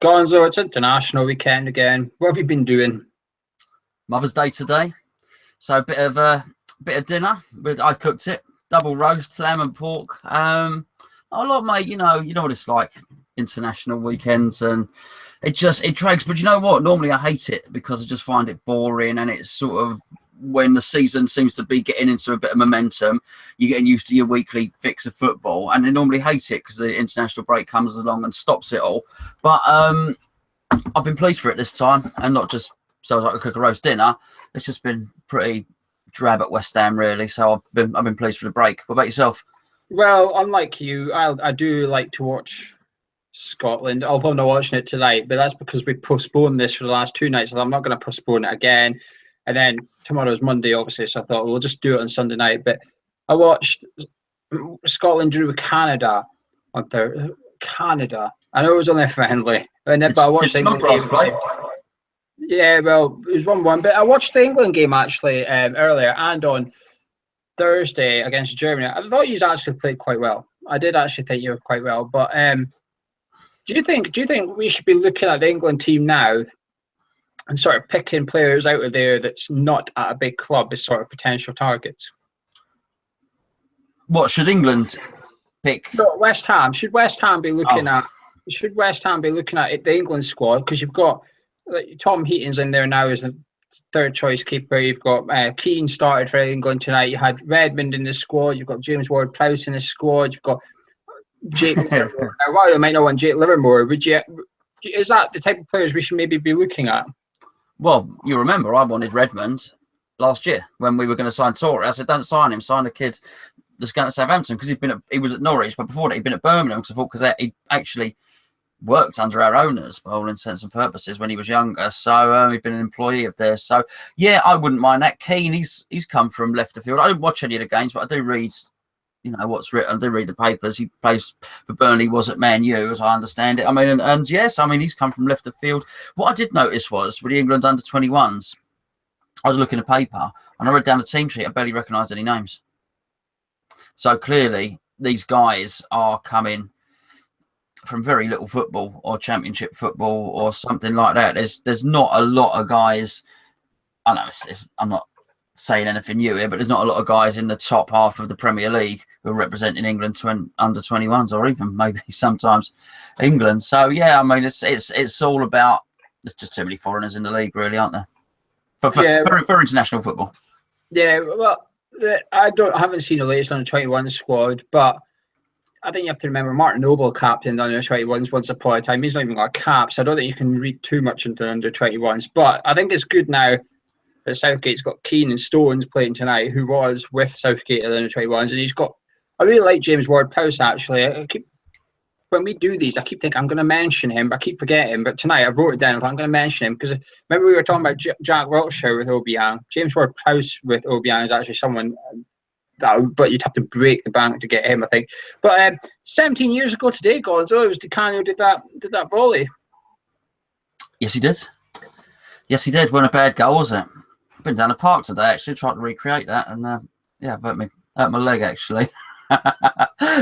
Gonzo, it's international weekend again. What have you been doing? Mother's Day today, so a bit of dinner. But I cooked it, double roast, lamb and pork. A lot, mate. You know what it's like, international weekends, and it drags. But you know what? Normally I hate it because I just find it boring, and it's sort of when the season seems to be getting into a bit of momentum, you're getting used to your weekly fix of football, and I normally hate it because the international break comes along and stops it all. But I've been pleased for it this time, and not just so I could cook a roast dinner. It's just been pretty drab at West Ham, really. So I've been pleased for the break. What about yourself? Well, unlike you, I do like to watch Scotland, although I'm not watching it tonight, but that's because we postponed this for the last two nights, and I'm not going to postpone it again. And then tomorrow's Monday, obviously, so I thought we'll just do it on Sunday night. But I watched Scotland drew with Canada on Thursday. Canada. I know it was only a friendly, but I watched the England game. Yeah, well, it was 1-1. But I watched the England game actually earlier and on Thursday against Germany. I thought you actually played quite well. I did actually think you were quite well. But do you think we should be looking at the England team now and sort of picking players out of there that's not at a big club as sort of potential targets? What should England pick? No, West Ham. Should West Ham be looking at? Should West Ham be looking at the England squad? Because you've got Tom Heaton's in there now as the third choice keeper. You've got Keane started for England tonight. You had Redmond in the squad. You've got James Ward-Prowse in the squad. You've got Jake Livermore. Now, while you might not want Jake Livermore, is that the type of players we should maybe be looking at? Well, you remember I wanted Redmond last year when we were going to sign Torre. I said, don't sign him. Sign the kid that's going to Southampton, because he was at Norwich, but before that he'd been at Birmingham, because I thought he actually worked under our owners by all intents and purposes when he was younger. So he'd been an employee of theirs. So yeah, I wouldn't mind that. Keane, he's come from left of field. I don't watch any of the games, but I do read, what's written. I do read the papers. He plays for Burnley, was at Man U, as I understand it. I mean, and yes, I mean, he's come from left of field. What I did notice was with the England under 21s, I was looking at paper and I read down the team sheet. I barely recognised any names. So clearly, these guys are coming from very little football or championship football or something like that. There's not a lot of guys. I know I'm not saying anything new here, but there's not a lot of guys in the top half of the Premier League who are representing England under 21s, or even maybe sometimes England. So yeah, I mean it's all about, there's just too many foreigners in the league, really, aren't there? For international football. Yeah, well, I haven't seen the latest under 21 squad, but I think you have to remember Martin Noble captained the under 21s once upon a time. He's not even got a cap, so I don't think you can read too much into the under 21s. But I think it's good now that Southgate's got Keane and Stones playing tonight, who was with Southgate at the under 21s, and he's got. I really like James Ward-Prowse actually. When we do these, I keep thinking I'm going to mention him, but I keep forgetting. But tonight I wrote it down. I'm going to mention him because remember we were talking about Jack Wilshere with Obiang. James Ward-Prowse with Obiang is actually someone but you'd have to break the bank to get him, I think. But 17 years ago today, Gonzo, it was Di Canio did that volley. Yes, he did. Yes, he did. Wasn't a bad goal, was it? I've been down the park today, actually, trying to recreate that, and hurt my leg, actually.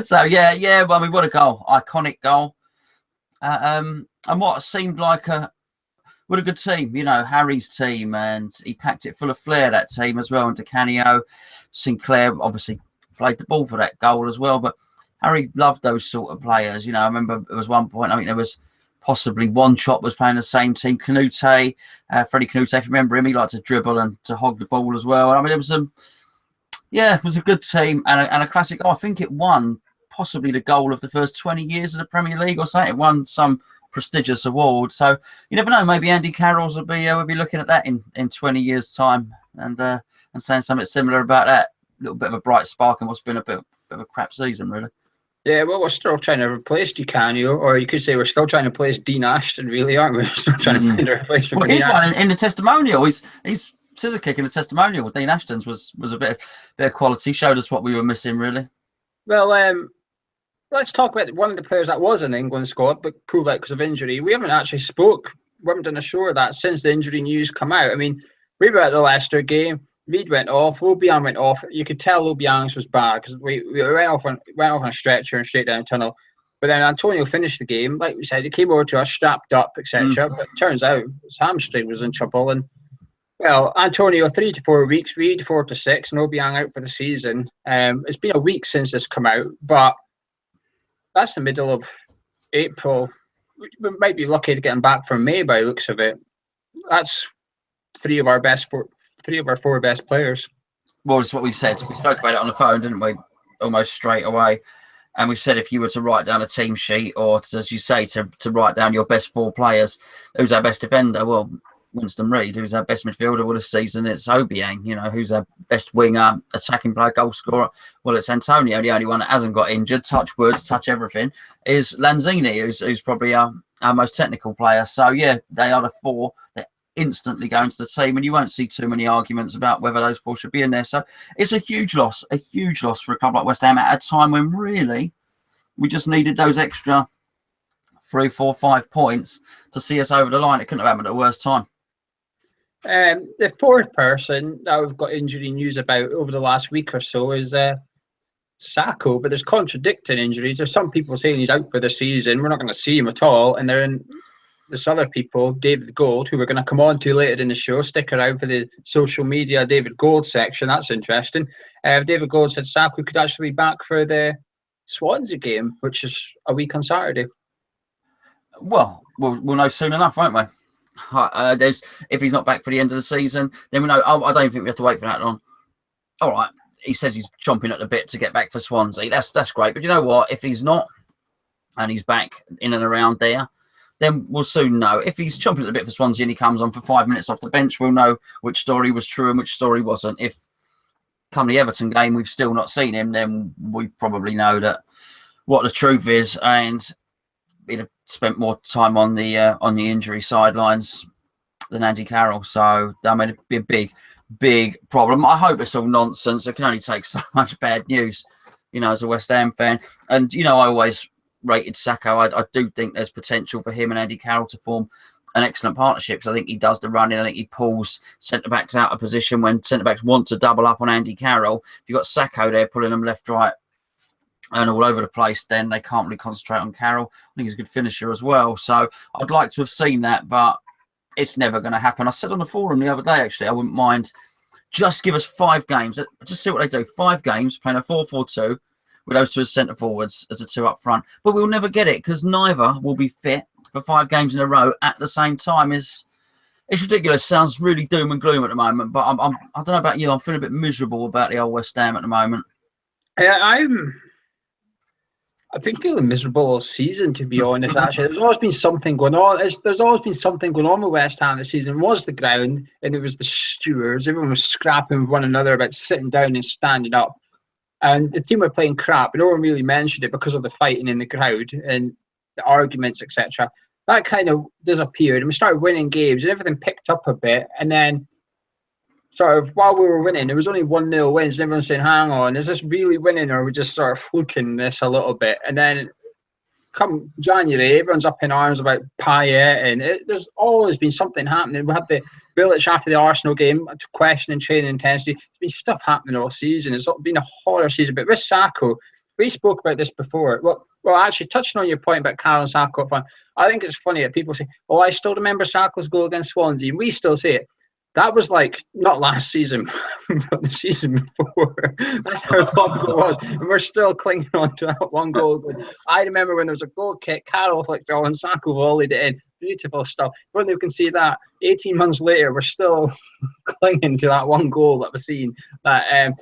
So yeah. Well, I mean, what a goal! Iconic goal. And what seemed like what a good team, Harry's team, and he packed it full of flair, that team as well. And Di Canio, Sinclair obviously played the ball for that goal as well. But Harry loved those sort of players. I remember there was one point, I think there was possibly one chop was playing the same team. Canute, Freddie Canute, if you remember him, he liked to dribble and to hog the ball as well. I mean, it was it was a good team and a classic goal. I think it won possibly the goal of the first 20 years of the Premier League or something. It won some prestigious award. So you never know, maybe Andy Carroll's will be looking at that in 20 years time and saying something similar about that. A little bit of a bright spark in what's been a bit of a crap season, really. Yeah, well, we're still trying to replace Di Canio, or you could say we're still trying to replace Dean Ashton, really, aren't we? We're still trying to find a replacement. Well, he's one in the testimonial. He's scissor kick in the testimonial with Dean Ashton's was a bit of quality. Showed us what we were missing, really. Well, let's talk about one of the players that was in the England squad but pulled out because of injury. We haven't actually we haven't done a show of that since the injury news come out. I mean, we were at the Leicester game. Reed went off. Obiang went off. You could tell Obiang's was bad because we went off on a stretcher and straight down a tunnel. But then Antonio finished the game, like we said, he came over to us strapped up, etc. But it turns out his hamstring was in trouble, and well, Antonio, 3 to 4 weeks, 4 to 6, and Obiang out for the season. It's been a week since this come out, but that's the middle of April. We might be lucky to get him back from May by the looks of it. That's three of our four best players. Well, it's what we said. We spoke about it on the phone, didn't we? Almost straight away. And we said if you were to write down a team sheet, or as you say, to write down your best 4 players, who's our best defender? Well, Winston Reid. Who's our best midfielder for the season? It's Obiang. You know, who's our best winger, attacking player, goal scorer? Well, it's Antonio. The only one that hasn't got injured, touch words, touch everything, is Lanzini, who's probably our most technical player. So, yeah, they are the 4 that instantly go into the team, and you won't see too many arguments about whether those 4 should be in there. So it's a huge loss for a club like West Ham at a time when really we just needed those extra 3, 4, 5 points to see us over the line. It couldn't have happened at a worse time. The 4th person that we've got injury news about over the last week or so is Sacco, but there's contradicting injuries. There's some people saying he's out for the season. We're not going to see him at all, and they're in. This other people, David Gold, who we're going to come on to later in the show. Stick around for the social media David Gold section. That's interesting. David Gold said Sacco could actually be back for the Swansea game, which is a week on Saturday. Well, we'll know soon enough, won't we? If he's not back for the end of the season, then we know. I don't think we have to wait for that long. All right. He says he's chomping at the bit to get back for Swansea. That's great. But you know what? If he's not, and he's back in and around there, then we'll soon know. If he's chomping at the bit for Swansea and he comes on for 5 minutes off the bench, we'll know which story was true and which story wasn't. If come the Everton game we've still not seen him, then we probably know that what the truth is, and he'd have spent more time on the injury sidelines than Andy Carroll. So I mean, it'd be a big problem. I hope it's all nonsense. It can only take so much bad news, you know, as a West Ham fan. And you know, I always rated Sacco. I do think there's potential for him and Andy Carroll to form an excellent partnership, because I think he does the running. I think he pulls centre-backs out of position when centre-backs want to double up on Andy Carroll. If you've got Sacco there pulling them left, right and all over the place, then they can't really concentrate on Carroll. I think he's a good finisher as well. So I'd like to have seen that, but it's never going to happen. I said on the forum the other day, actually, I wouldn't mind. Just give us 5 games. Just see what they do. 5 games, playing a 4-4-2. With those 2 as centre forwards, as the 2 up front, but we'll never get it because neither will be fit for 5 games in a row at the same time. It's ridiculous. Sounds really doom and gloom at the moment, but I don't know about you. I'm feeling a bit miserable about the old West Ham at the moment. I've been feeling miserable all season, to be honest. Actually, there's always been something going on. There's always been something going on with West Ham this season. It was the ground, and it was the stewards. Everyone was scrapping with one another about sitting down and standing up. And the team were playing crap, but no one really mentioned it because of the fighting in the crowd and the arguments, etc. That kind of disappeared, and we started winning games, and everything picked up a bit. And then, sort of, while we were winning, there was only 1-0 wins, and everyone's saying, hang on, is this really winning, or are we just sort of fluking this a little bit? And then, come January, everyone's up in arms about Payet, and there's always been something happening. We had the Bilic after the Arsenal game, questioning training intensity. There's been stuff happening all season. It's been a horror season. But with Sacco, we spoke about this before. Well, actually, touching on your point about Carroll and Sacco, I think it's funny that people say, oh, I still remember Sacco's goal against Swansea. And we still say it. That was like, not last season, but the season before. That's how long ago it was. And we're still clinging on to that one goal. I remember when there was a goal kick, Carroll flicked on, Sacco volleyed it in. Beautiful stuff. When they can see that, 18 months later, we're still clinging to that one goal that was seen. That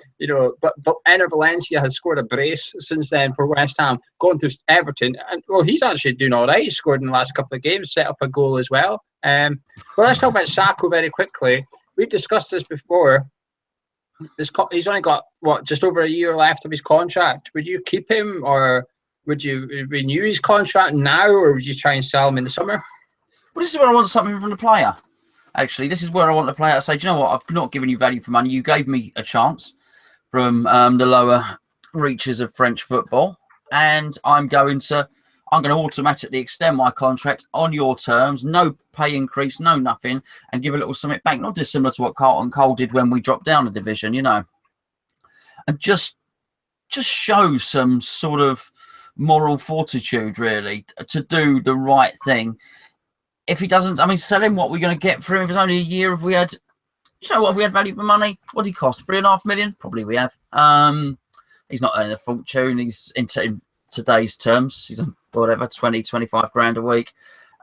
but Enner Valencia has scored a brace since then for West Ham, going through Everton. And well, he's actually doing all right. He scored in the last couple of games, set up a goal as well. Well, let's talk about Sacco very quickly. We've discussed this before. He's only got just over a year left of his contract. Would you keep him, or would you renew his contract now, or would you try and sell him in the summer? Well, this is where I want something from the player. Actually, this is where I want the player to say, do you know what? I've not given you value for money. You gave me a chance from the lower reaches of French football, and I'm going to automatically extend my contract on your terms, no pay increase, no nothing, and give a little something back, not dissimilar to what Carlton Cole did when we dropped down a division, you know. And just show some sort of moral fortitude, really, to do the right thing. If he doesn't, I mean, sell him, what we're going to get for him if it's only a year. If we had, you know what, if we had value for money, what did he cost? 3.5 million? Probably we have. He's not earning a fortune. He's in today's terms, he's on whatever, 20, 25 grand a week.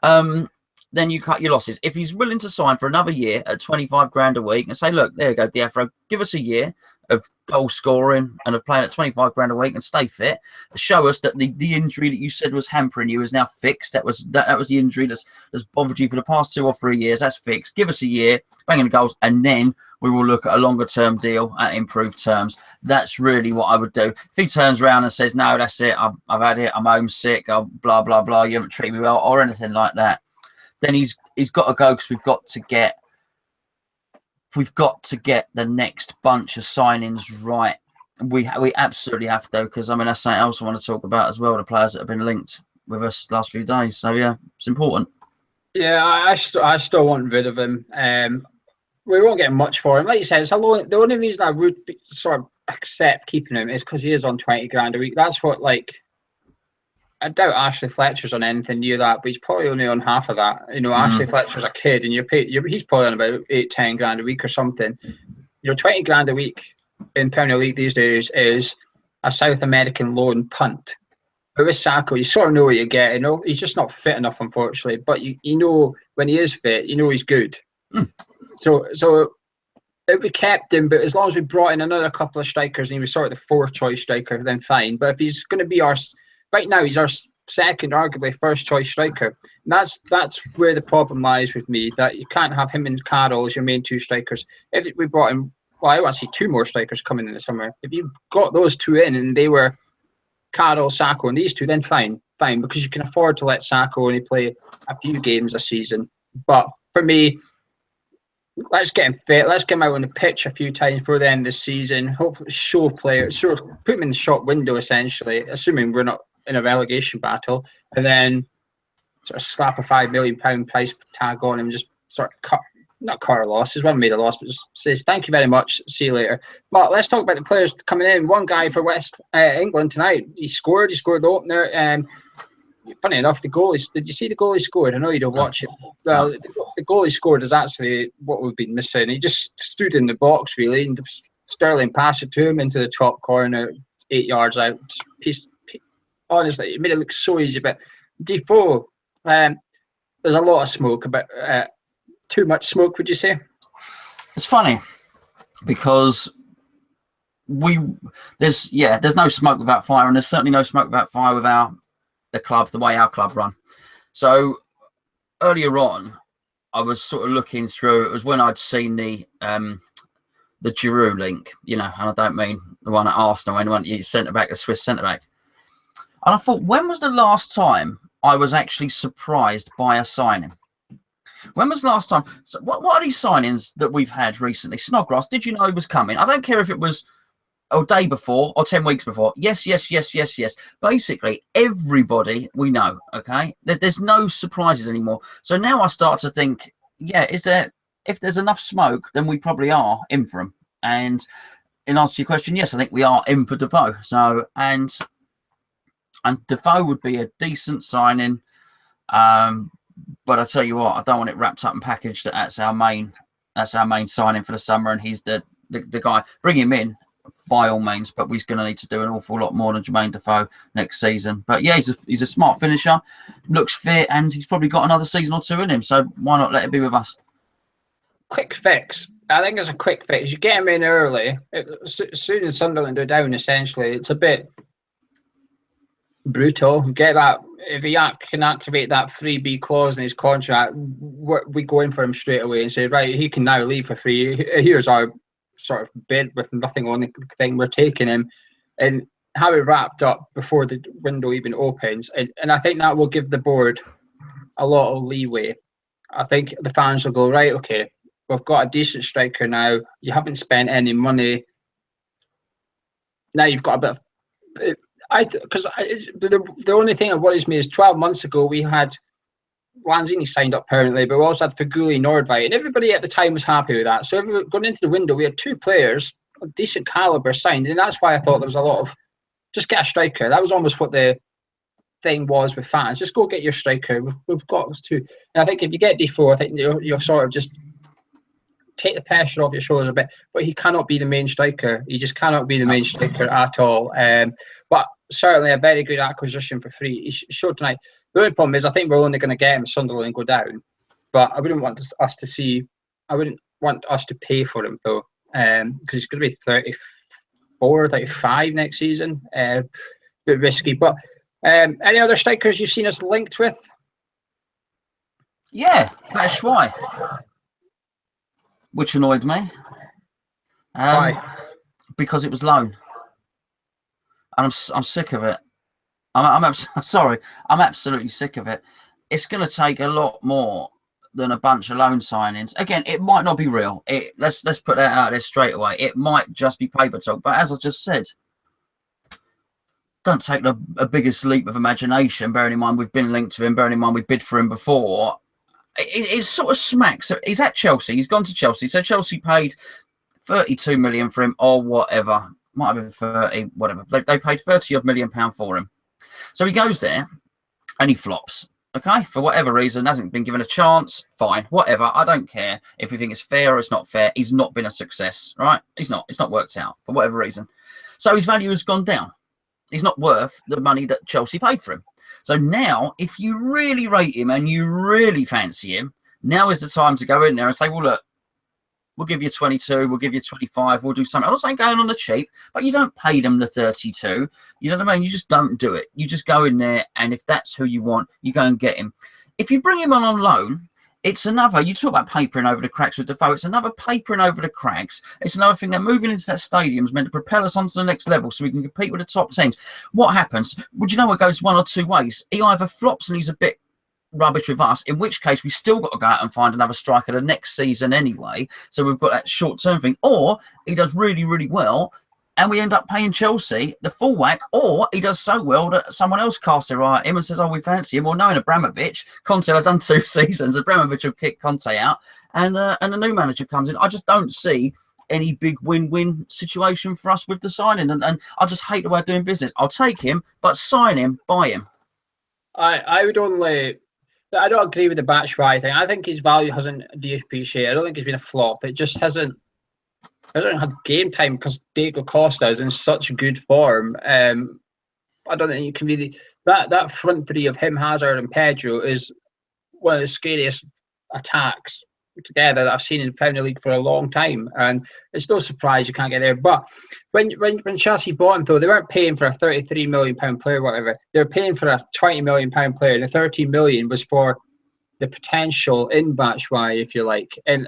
Then you cut your losses. If he's willing to sign for another year at 25 grand a week and say, look, there you go, Diafra, give us a year of goal scoring and of playing at 25 grand a week and stay fit, show us that the injury that you said was hampering you is now fixed. That was the injury that's bothered you for the past 2 or 3 years. That's fixed. Give us a year, banging the goals, and then we will look at a longer term deal at improved terms. That's really what I would do. If he turns around and says, no, that's it, I've had it, I'm homesick, blah, blah, blah, you haven't treated me well, or anything like that, then he's got to go, because we've got to get the next bunch of signings right. We absolutely have to, because I mean, that's something else I want to talk about as well, the players that have been linked with us the last few days. So yeah, it's important. Yeah, I still want rid of him. We won't get much for him. Like you said, it's the only reason I would sort of accept keeping him is because he is on 20 grand a week. That's what, like, I doubt Ashley Fletcher's on anything near that, but he's probably only on half of that. You know, Ashley Fletcher's a kid, and he's probably on about 8-10 grand a week or something. You know, 20 grand a week in Premier League these days is a South American loan punt. But with Sacco, you sort of know what you get. You know, he's just not fit enough, unfortunately. But you know, when he is fit, you know he's good. So if we kept him, but as long as we brought in another couple of strikers and he was sort of the fourth choice striker, then fine. But if he's going to be right now, he's our second, arguably first choice striker. And that's where the problem lies with me, that you can't have him and Carroll as your main two strikers. If we brought in, well, I want to see 2 more strikers coming in the summer. If you got those 2 in and they were Carroll, Sacco, and these 2, then fine, because you can afford to let Sacco only play a few games a season. But for me, let's get him fit. Let's get him out on the pitch a few times before the end of the season. Hopefully, show players, sort of put him in the shop window, essentially, assuming we're not in a relegation battle, and then sort of slap a £5 million price tag on him, just sort of not cut our losses. We haven't made a loss, but just says thank you very much, see you later. But let's talk about the players coming in. One guy for West England tonight, he scored the opener. Funny enough, the goalie, did you see the goal he scored? I know you don't watch it. Well, the goal he scored is actually what we've been missing. He just stood in the box, really, and Sterling passed it to him into the top corner, 8 yards out. Honestly, it made it look so easy. But Defoe, there's a lot of smoke, about too much smoke, would you say? It's funny because there's no smoke without fire, and there's certainly no smoke without fire with the club, the way our club run. So earlier on, I was sort of looking through. It was when I'd seen the Giroud link, you know, and I don't mean the one at Arsenal, when you centre back, the Swiss centre back. And I thought, when was the last time I was actually surprised by a signing? When was the last time? So what are these signings that we've had recently? Snodgrass, did you know he was coming? I don't care if it was a day before or 10 weeks before. Yes. Basically, everybody we know, okay? There's no surprises anymore. So now I start to think, yeah, if there's enough smoke, then we probably are in for him. And in answer to your question, yes, I think we are in for Defoe. So, and Defoe would be a decent signing. But I tell you what, I don't want it wrapped up and packaged that that's our main signing for the summer, and he's the guy. Bring him in by all means, but we're going to need to do an awful lot more than Jermaine Defoe next season. But yeah, he's a smart finisher, looks fit, and he's probably got another season or 2 in him. So why not let it be with us? Quick fix. I think it's a quick fix. You get him in early. As soon as Sunderland are down, essentially, it's a bit brutal. Get that. If he can activate that 3B clause in his contract, we go in for him straight away and say, right, he can now leave for free. Here's our sort of bid with nothing on the thing. We're taking him, and have it wrapped up before the window even opens. And I think that will give the board a lot of leeway. I think the fans will go, right, okay, we've got a decent striker now. You haven't spent any money. Now you've got a bit of... the only thing that worries me is 12 months ago we had Lanzini signed up permanently, but we also had Faguli, Nordveit, and everybody at the time was happy with that. So going into the window, we had 2 players of decent calibre signed, and that's why I thought there was a lot of just get a striker. That was almost what the thing was with fans, just go get your striker. We've got to. And I think if you get Defoe, I think you're sort of just take the pressure off your shoulders a bit. But he cannot be the main striker. He just cannot be the main striker at all. But certainly a very good acquisition for free. He showed tonight. The only problem is I think we're only going to get him if Sunderland and go down. But I wouldn't want us to see. I wouldn't want us to pay for him though, because he's going to be 34, 35 next season. A bit risky. But any other strikers you've seen us linked with? Yeah, that's why. Which annoyed me. Why? Because it was loan, and I'm sick of it. I'm sorry. I'm absolutely sick of it. It's going to take a lot more than a bunch of loan signings. Again, it might not be real. Let's put that out there straight away. It might just be paper talk. But as I just said, don't take a biggest leap of imagination. Bearing in mind we've been linked to him. Bearing in mind we bid for him before. It sort of smacks. He's at Chelsea. He's gone to Chelsea. So Chelsea paid 32 million for him or whatever. Might have been 30, whatever. They paid 30 odd million pound for him. So he goes there and he flops. Okay, for whatever reason, hasn't been given a chance. Fine, whatever. I don't care if we think it's fair or it's not fair. He's not been a success, right? He's not. It's not worked out for whatever reason. So his value has gone down. He's not worth the money that Chelsea paid for him. So now, if you really rate him and you really fancy him, now is the time to go in there and say, well, look, we'll give you 22, we'll give you 25, we'll do something. I'm not saying going on the cheap, but you don't pay them the 32. You know what I mean? You just don't do it. You just go in there, and if that's who you want, you go and get him. If you bring him on loan, it's another, you talk about papering over the cracks with Defoe, it's another papering over the cracks. It's another thing that moving into that stadium is meant to propel us onto the next level so we can compete with the top teams. What happens? Would you know it goes one or two ways? He either flops and he's a bit rubbish with us, in which case we still got to go out and find another striker the next season anyway. So we've got that short-term thing. Or he does really, really well and we end up paying Chelsea the full whack, or he does so well that someone else casts their eye at him and says, oh, we fancy him. Well, knowing Abramovich, Conte had done 2 seasons, Abramovich will kick Conte out and a new manager comes in. I just don't see any big win-win situation for us with the signing. And I just hate the way of doing business. I'll take him, but sign him, buy him. I would only... I don't agree with the Batshuayi thing. I think his value hasn't depreciated. I don't think he's been a flop. It just hasn't had game time because Diego Costa is in such good form. I don't think you can really... That front three of him, Hazard and Pedro is one of the scariest attacks together that I've seen in the Premier League for a long time. And it's no surprise you can't get there. But when Chelsea bought him, though, they weren't paying for a £33 million player or whatever. They were paying for a £20 million player. And the £13 million was for the potential in Batshuayi, if you like. And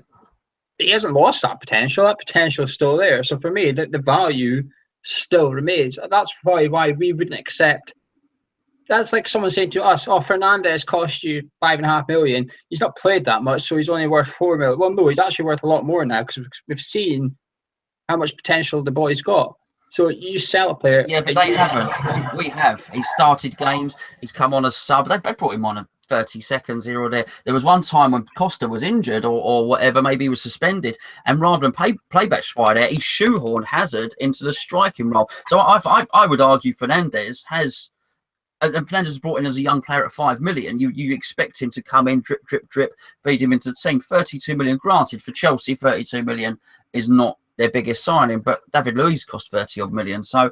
he hasn't lost that potential. That potential is still there. So for me, the value still remains. That's probably why we wouldn't accept. That's like someone saying to us, oh, Fernandes cost you $5.5 million. He's not played that much, so he's only worth $4 million. Well, no, he's actually worth a lot more now because we've seen how much potential the boy's got. So you sell a player. Yeah, but they haven't. We have. He started games. He's come on as sub. They brought him on a 30 seconds here or there. There was one time when Costa was injured or whatever, maybe he was suspended, and rather than play Batshuayi there, he shoehorned Hazard into the striking role. So I would argue Fernandes has... And Fernandes was brought in as a young player at $5 million. You expect him to come in, drip, drip, drip, feed him into the team. 32 million, granted, for Chelsea, 32 million is not their biggest signing, but David Luiz cost 30 odd million. So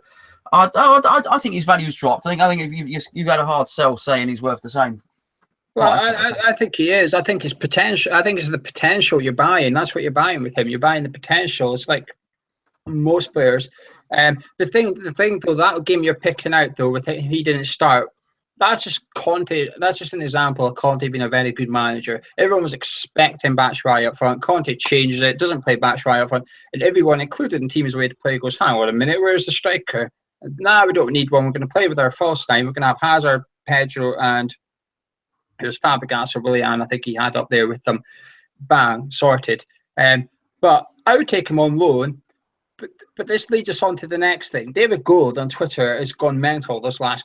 I think his value's dropped. I think you've had a hard sell saying he's worth the same. Well, I think he is. I think his potential. I think it's the potential you're buying. That's what you're buying with him. You're buying the potential. It's like most players. The thing though, that game you're picking out though, with he didn't start. That's just Conte. That's just an example of Conte being a very good manager. Everyone was expecting Batshuayi up front. Conte changes it, doesn't play Batshuayi up front, and everyone, including the team's way to play, goes, hang on a minute, where's the striker? Nah, we don't need one. We're going to play with our false nine. We're going to have Hazard, Pedro, and there's Fabregas or Willian. I think he had up there with them. Bang, sorted. But I would take him on loan. But this leads us on to the next thing. David Gold on Twitter has gone mental this last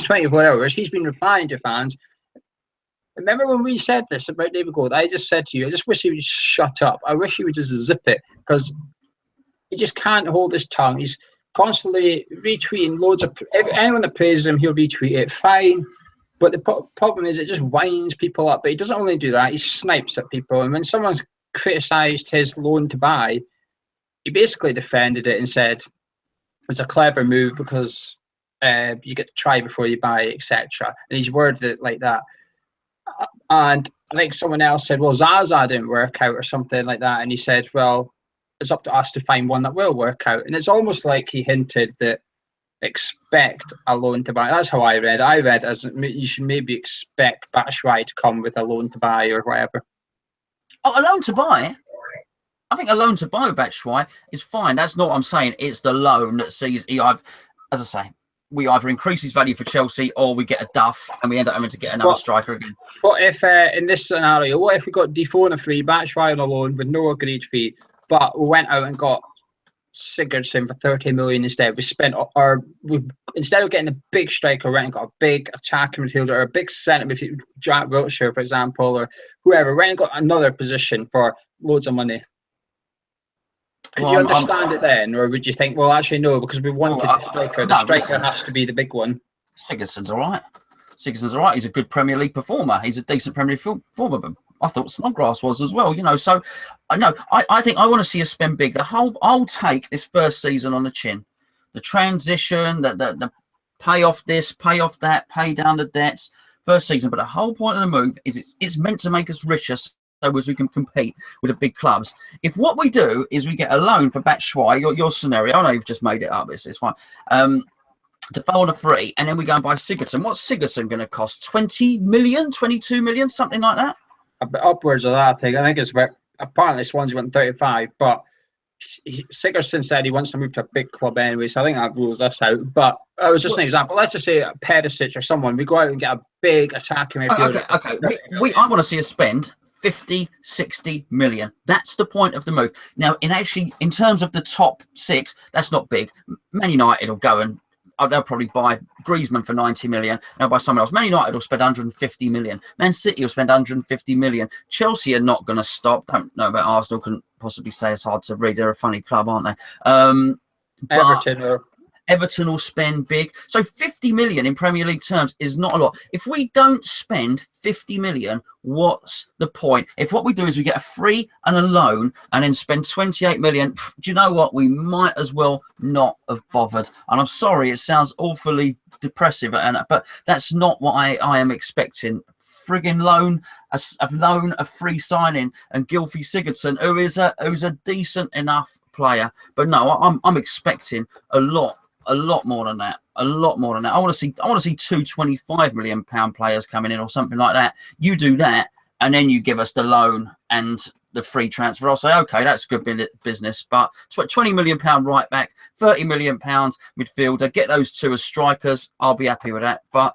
24 hours. He's been replying to fans. Remember when we said this about David Gold? I just said to you, I just wish he would shut up. I wish he would just zip it because he just can't hold his tongue. He's constantly retweeting loads of anyone that praises him, he'll retweet it. Fine. But the problem is it just winds people up. But he doesn't only do that, he snipes at people. And when someone's criticised his loan to buy, he basically defended it and said it's a clever move because you get to try before you buy, etc. And he's worded it like that. And I think someone else said, well, Zaza didn't work out or something like that. And he said, well, it's up to us to find one that will work out. And it's almost like he hinted that expect a loan to buy. That's how I read it. I read it as you should maybe expect Batshuayi to come with a loan to buy or whatever. Oh, a loan to buy? I think a loan to buy with Batshuayi is fine. That's not what I'm saying. It's the loan that sees as I say, we either increase his value for Chelsea or we get a duff and we end up having to get another striker again. What if, in this scenario, what if we got Defoe on a free, Batshuayi on a loan with no agreed fee, but we went out and got Sigurdsson for 30 million instead? Instead of getting a big striker, we went and got a big attacking midfielder or a big centre midfielder, Jack Wilshere, for example, or whoever. We went and got another position for loads of money. Could you understand it then, or would you think, well, actually no, because we wanted the striker. The striker has to be the big one. Sigurdsson's all right. He's a good Premier League performer. He's a decent Premier League performer, but I thought Snodgrass was as well, So I think I want to see us spend big. I'll take this first season on the chin. The transition, the pay off this, pay off that, pay down the debts. First season, but the whole point of the move is it's meant to make us richer, so as we can compete with the big clubs. If what we do is we get a loan for Batshuayi, your scenario, I know you've just made it up, it's fine. To fall on a free, and then we go and buy Sigurdsson. What's Sigurdsson going to cost? 20 million, 22 million, something like that? A bit upwards of that, I think. I think it's about, apparently Swansea went 35, but Sigurdsson said he wants to move to a big club anyway, so I think that rules us out. But it was just an example. Let's just say Perisic or someone, we go out and get a big attacking midfielder. Okay. I want to see us spend 50, 60 million. That's the point of the move. Now, in terms of the top six, that's not big. Man United will go and they'll probably buy Griezmann for 90 million. They'll buy someone else. Man United will spend 150 million. Man City will spend 150 million. Chelsea are not going to stop. Don't know about Arsenal. Couldn't possibly say it's hard to read. They're a funny club, aren't they? Everton will spend big. So 50 million in Premier League terms is not a lot. If we don't spend 50 million, what's the point? If what we do is we get a free and a loan and then spend 28 million, do you know what? We might as well not have bothered. And I'm sorry, it sounds awfully depressive, but that's not what I am expecting. Friggin' loan, a free signing, and Gylfi Sigurdsson, who's a decent enough player. But no, I'm expecting a lot more than that. I want to see two 25 million pound players coming in or something like that. You do that, and then you give us the loan and the free transfer. I'll say, okay, that's good business. But 20 million pound right back, 30 million pounds midfielder. Get those two as strikers. I'll be happy with that. But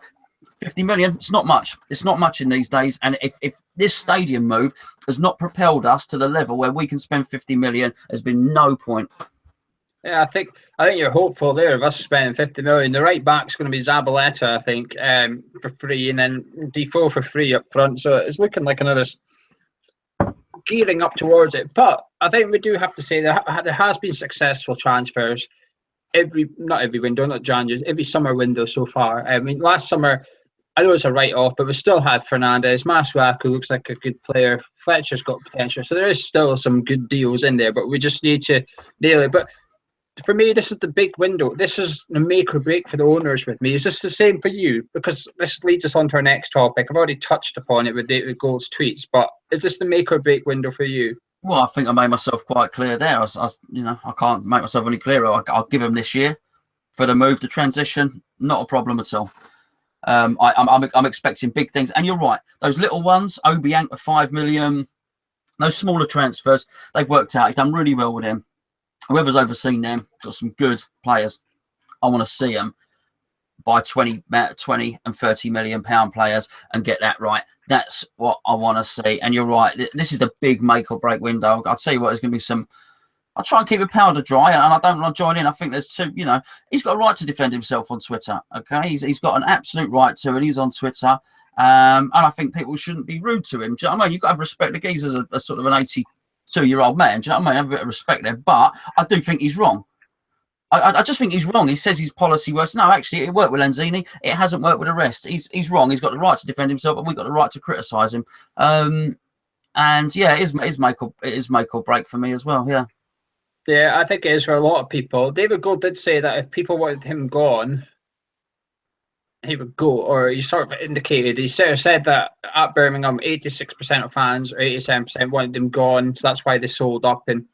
50 million, it's not much. It's not much in these days. And if this stadium move has not propelled us to the level where we can spend 50 million, there's been no point. Yeah, I think you're hopeful there of us spending 50 million. The right back's going to be Zabaleta, I think, for free, and then Defoe for free up front. So it's looking like another gearing up towards it. But I think we do have to say that there has been successful transfers not every window, not January, every summer window so far. I mean, last summer, I know it's a write-off, but we still had Fernandes. Masuaku looks like a good player. Fletcher's got potential. So there is still some good deals in there, but we just need to nail it. But for me, this is the big window. This is the make or break for the owners with me. Is this the same for you? Because this leads us on to our next topic. I've already touched upon it with David Gold's tweets, but is this the make or break window for you? Well, I think I made myself quite clear there. I can't make myself any clearer. I'll give him this year for the move, the transition. Not a problem at all. I'm expecting big things. And you're right. Those little ones, Obiang for 5 million, those smaller transfers, they've worked out. He's done really well with them. Whoever's overseen them, got some good players. I want to see them buy 20 and 30 million pound players and get that right. That's what I want to see. And you're right. This is the big make or break window. I'll tell you what, there's going to be some. I'll try and keep it powder dry, and I don't want to join in. I think there's two. He's got a right to defend himself on Twitter. Okay, he's got an absolute right to, and he's on Twitter. And I think people shouldn't be rude to him. Do you know what I mean? You've got to have respect. The geezer's a sort of an 82-year-old man. Do you know what I mean? Have a bit of respect there. But I do think he's wrong. I just think he's wrong. He says his policy works. No, actually, it worked with Lanzini. It hasn't worked with the rest. He's wrong. He's got the right to defend himself, but we've got the right to criticise him. And yeah, it is make or break for me as well. Yeah. Yeah, I think it is for a lot of people. David Gold did say that if people wanted him gone, he would go, or he sort of indicated, he sort of said that at Birmingham, 86% of fans or 87% wanted him gone, so that's why they sold up. And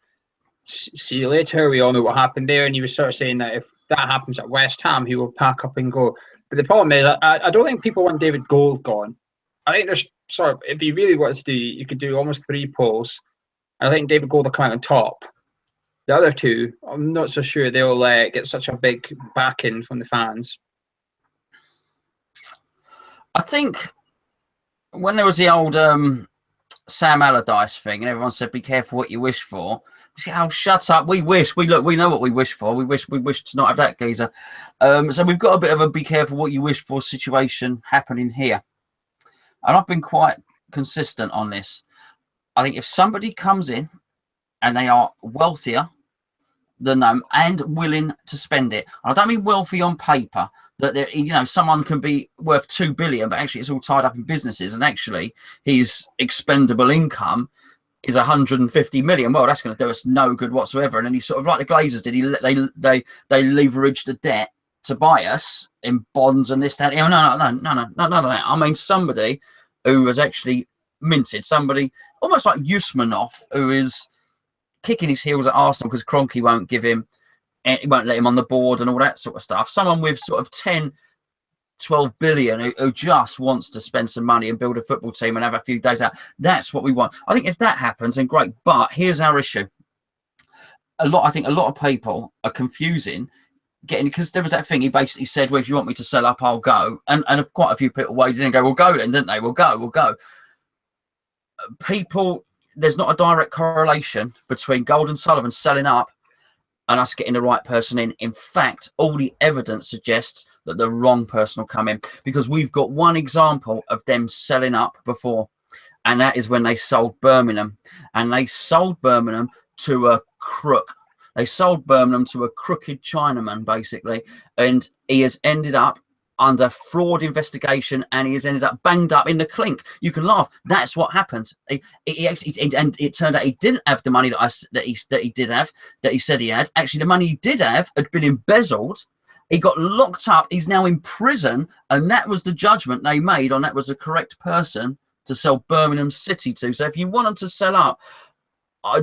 see you later, we all know what happened there. And he was sort of saying that if that happens at West Ham, he will pack up and go. But the problem is, I don't think people want David Gold gone. I think there's sort of, if you really wanted to do, you could do almost 3 polls. I think David Gold will come out on top. The other 2, I'm not so sure they'll get such a big backing from the fans. I think when there was the old Sam Allardyce thing, and everyone said, "Be careful what you wish for." Oh, shut up! We wish. We know what we wish for. We wish to not have that geezer. So we've got a bit of a "be careful what you wish for" situation happening here, and I've been quite consistent on this. I think if somebody comes in and they are wealthier than them and willing to spend it, I don't mean wealthy on paper. That someone can be worth 2 billion, but actually it's all tied up in businesses, and actually his expendable income is 150 million. Well, that's going to do us no good whatsoever. And then he sort of, like the Glazers did, they leveraged the debt to buy us in bonds and this, that. No, none of that. I mean, somebody who has actually minted, somebody almost like Usmanov, who is kicking his heels at Arsenal because Kroenke won't give him. He won't let him on the board and all that sort of stuff. Someone with sort of 10, 12 billion who just wants to spend some money and build a football team and have a few days out. That's what we want. I think if that happens, then great. But here's our issue. I think a lot of people are confusing because there was that thing he basically said, well, if you want me to sell up, I'll go. And quite a few people waited in and go, we'll go then, didn't they? We'll go. People, there's not a direct correlation between Gold and Sullivan selling up and us getting the right person in. In fact, all the evidence suggests that the wrong person will come in, because we've got one example of them selling up before, and that is when they sold Birmingham. And they sold Birmingham to a crook. They sold Birmingham to a crooked Chinaman, basically, and he has ended up under fraud investigation, and he has ended up banged up in the clink. You can laugh. That's what happened. And it turned out he didn't have the money that he said he had. Actually, the money he did have had been embezzled. He got locked up. He's now in prison, and that was the judgment they made on that was the correct person to sell Birmingham City to. So if you want them to sell up,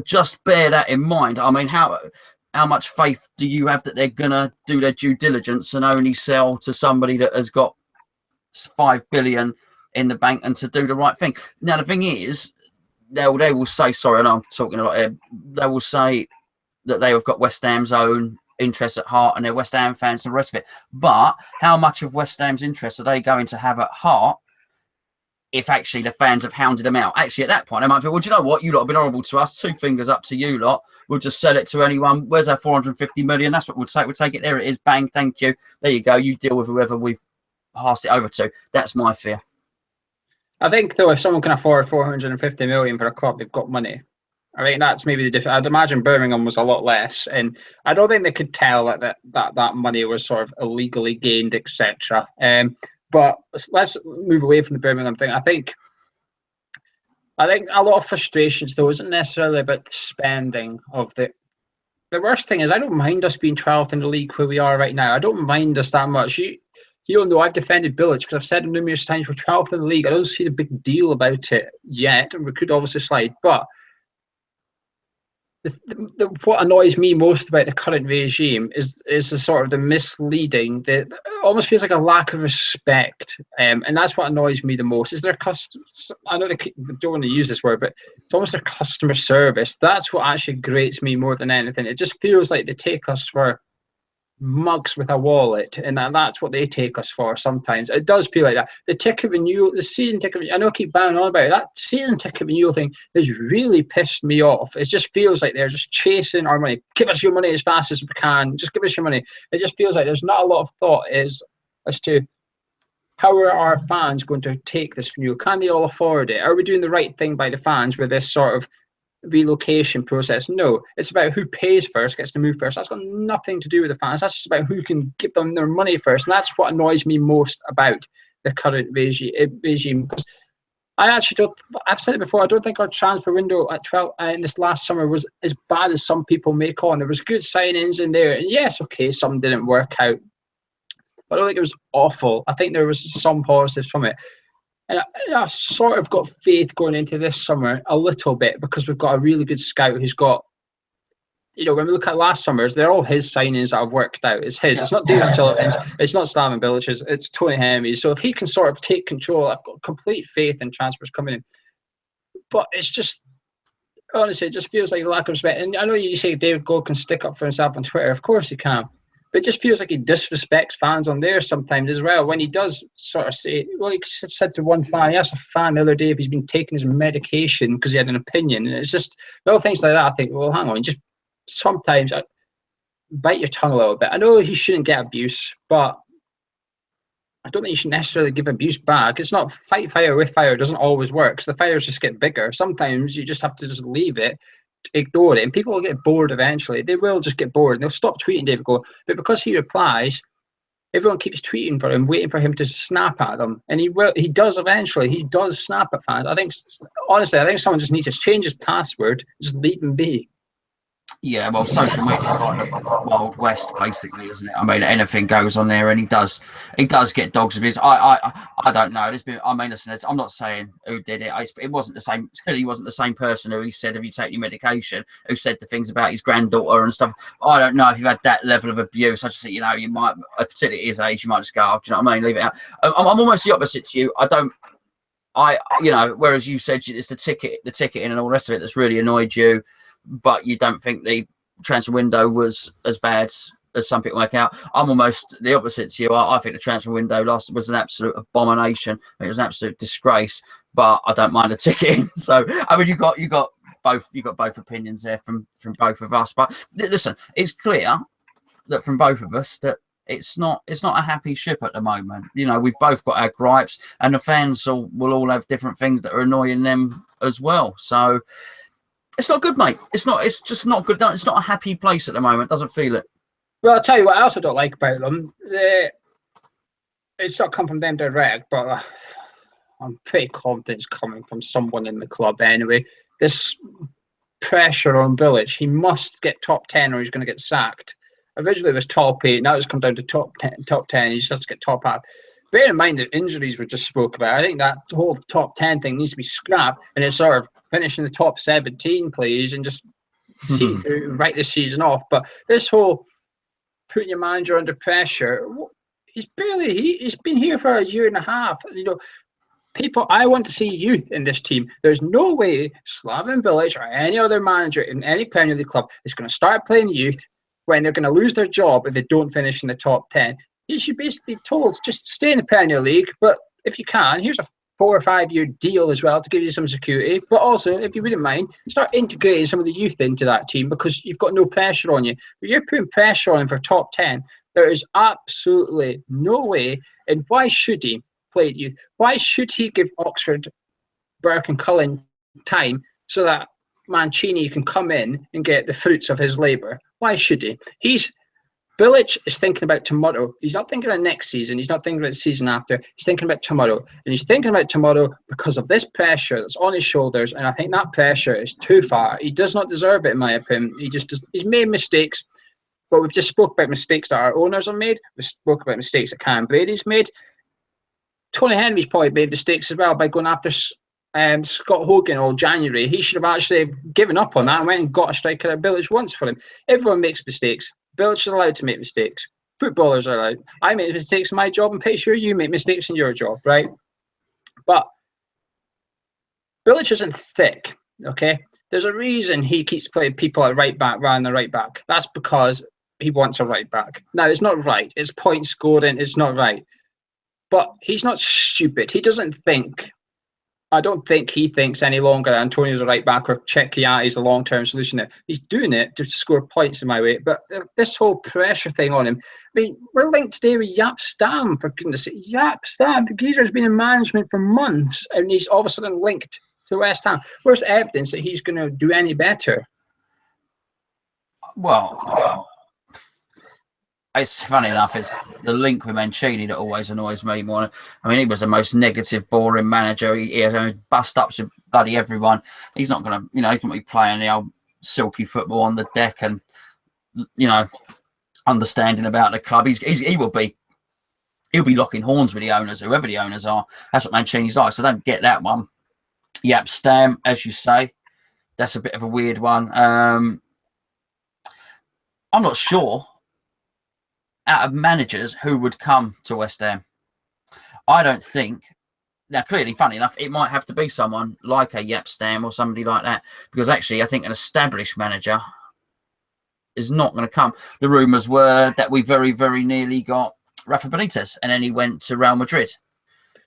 just bear that in mind. I mean, how much faith do you have that they're going to do their due diligence and only sell to somebody that has got 5 billion in the bank and to do the right thing? Now, the thing is, they will say, sorry, and I'm talking a lot here, they will say that they have got West Ham's own interests at heart and they're West Ham fans and the rest of it. But how much of West Ham's interests are they going to have at heart if actually the fans have hounded them out? Actually, at that point, they might feel, well, do you know what? You lot have been horrible to us. 2 fingers up to you lot. We'll just sell it to anyone. Where's our 450 million? That's what we'll take. We'll take it. There it is. Bang. Thank you. There you go. You deal with whoever we've passed it over to. That's my fear. I think, though, if someone can afford 450 million for a club, they've got money. I think that's maybe the difference. I'd imagine Birmingham was a lot less, and I don't think they could tell that money was sort of illegally gained, etc. But let's move away from the Birmingham thing. I think a lot of frustrations, though, isn't necessarily about the spending of the worst thing is, I don't mind us being 12th in the league where we are right now. I don't mind us that much. You don't know, I've defended Bilic because I've said numerous times we're 12th in the league. I don't see the big deal about it yet, and we could obviously slide. But what annoys me most about the current regime is the sort of the misleading, it almost feels like a lack of respect, and that's what annoys me the most. Is their I know they don't want to use this word, but it's almost their customer service. That's what actually grates me more than anything. It just feels like they take us for mugs with a wallet, and that's what they take us for sometimes. It does feel like that. The ticket renewal, the season ticket, I know I keep banging on about it, that season ticket renewal thing has really pissed me off. It just feels like they're just chasing our money. Give us your money as fast as we can. Just give us your money. It just feels like there's not a lot of thought as to how are our fans going to take this renewal. Can they all afford it? Are we doing the right thing by the fans with this sort of relocation process. No, it's about who pays first, gets to move first. That's got nothing to do with the fans. That's just about who can give them their money first. And that's what annoys me most about the current regime. Because I actually don't, I've said it before, I don't think our transfer window at 12 in this last summer was as bad as some people make on. There was good signings in there. And yes, okay, some didn't work out. But I don't think it was awful. I think there was some positives from it. And I sort of got faith going into this summer a little bit because we've got a really good scout who's got, when we look at last summer's, they're all his signings that have worked out. It's his. It's not David Sullivan's. It's not Slaven Bilic's. It's Tony Henry's. So if he can sort of take control, I've got complete faith in transfers coming in. But it's just, honestly, it just feels like a lack of respect. And I know you say David Gold can stick up for himself on Twitter. Of course he can. But it just feels like he disrespects fans on there sometimes as well. When he does sort of say, well, he said to one fan, he asked a fan the other day if he's been taking his medication because he had an opinion. And it's just little things like that. I think, well, hang on, just sometimes bite your tongue a little bit. I know he shouldn't get abuse, but I don't think you should necessarily give abuse back. It's not fight fire with fire. It doesn't always work because the fires just get bigger. Sometimes you just have to just leave it, ignore it, and people will get bored eventually. They will just get bored and they'll stop tweeting David Gold. But because he replies, everyone keeps tweeting for him, waiting for him to snap at them, and he does eventually. He does snap at fans. I think, honestly, someone just needs to change his password, just leave him be. Yeah, well, social media is like the Wild West, basically, isn't it? I mean, anything goes on there, and he does get dogs abuse. I don't know. Listen, I'm not saying who did it. It wasn't the same. Clearly, he wasn't the same person who he said, "Have you taken your medication?" Who said the things about his granddaughter and stuff. I don't know if you've had that level of abuse. I just think, you might, particularly at his age, you might just go, "Oh, do you know what I mean? Leave it out." I'm almost the opposite to you. Whereas you said it's the ticketing and all the rest of it that's really annoyed you. But you don't think the transfer window was as bad as some people make out. I'm almost the opposite to you. I think the transfer window was an absolute abomination. It was an absolute disgrace. But I don't mind the ticketing. So I mean, you got both opinions there from both of us. But listen, it's clear that from both of us that it's not a happy ship at the moment. We've both got our gripes, and the fans will all have different things that are annoying them as well. So. It's not good, mate. It's just not good. It's not a happy place at the moment. Doesn't feel it. Well, I'll tell you what else I don't like about them. It's not come from them direct, but I'm pretty confident it's coming from someone in the club anyway. This pressure on Bilic. He must get top 10 or he's going to get sacked. Originally it was top 8. Now it's come down to top 10. He just has to get top half. Bear in mind that injuries were just spoke about. I think that whole top 10 thing needs to be scrapped and it's sort of finishing the top 17, please, and just see through, write this season off. But this whole putting your manager under pressure, he's been here for a year and a half. People, I want to see youth in this team. There's no way Slaven Bilic or any other manager in any Premier League club is going to start playing youth when they're going to lose their job if they don't finish in the top 10. He should basically be told, just stay in the Premier League, but if you can, here's a 4 or 5 year deal as well to give you some security. But also, if you wouldn't mind, start integrating some of the youth into that team because you've got no pressure on you. If you're putting pressure on him for top 10, there is absolutely no way. And why should he play at youth? Why should he give Oxford, Burke and Cullen time so that Mancini can come in and get the fruits of his labour? Why should he? Bilic is thinking about tomorrow. He's not thinking about next season. He's not thinking about the season after. He's thinking about tomorrow. And he's thinking about tomorrow because of this pressure that's on his shoulders. And I think that pressure is too far. He does not deserve it, in my opinion. He's made mistakes. But we've just spoke about mistakes that our owners have made. We spoke about mistakes that Cam Brady's made. Tony Henry's probably made mistakes as well by going after Scott Hogan all January. He should have actually given up on that and went and got a striker at Bilic once for him. Everyone makes mistakes. Bilic is allowed to make mistakes. Footballers are allowed. I make mistakes in my job. I'm pretty sure you make mistakes in your job, right? But Bilic isn't thick, okay? There's a reason he keeps playing people at right back rather than right back. That's because he wants a right back. Now, it's not right. It's point scoring. It's not right. But he's not stupid. He doesn't think. I don't think he thinks any longer that Antonio's a right back or Cecchiati is a long-term solution there. He's doing it to score points in my way. But this whole pressure thing on him, I mean, we're linked today with Jaap Stam, for goodness sake. Jaap Stam, the geezer's been in management for months and he's all of a sudden linked to West Ham. Where's evidence that he's going to do any better? Well, it's funny enough. It's the link with Mancini that always annoys me more. I mean, he was the most negative, boring manager. He has bust ups with bloody everyone. He's not going to, he's going to be playing the old silky football on the deck and, understanding about the club. He'll be locking horns with the owners, whoever the owners are. That's what Mancini's like. So don't get that one. Yep, Stam, as you say, that's a bit of a weird one. I'm not sure out of managers who would come to West Ham. I don't think. Now, clearly, funny enough, it might have to be someone like a Yap Stam or somebody like that, because actually, I think an established manager is not going to come. The rumours were that we very, very nearly got Rafa Benitez, and then he went to Real Madrid.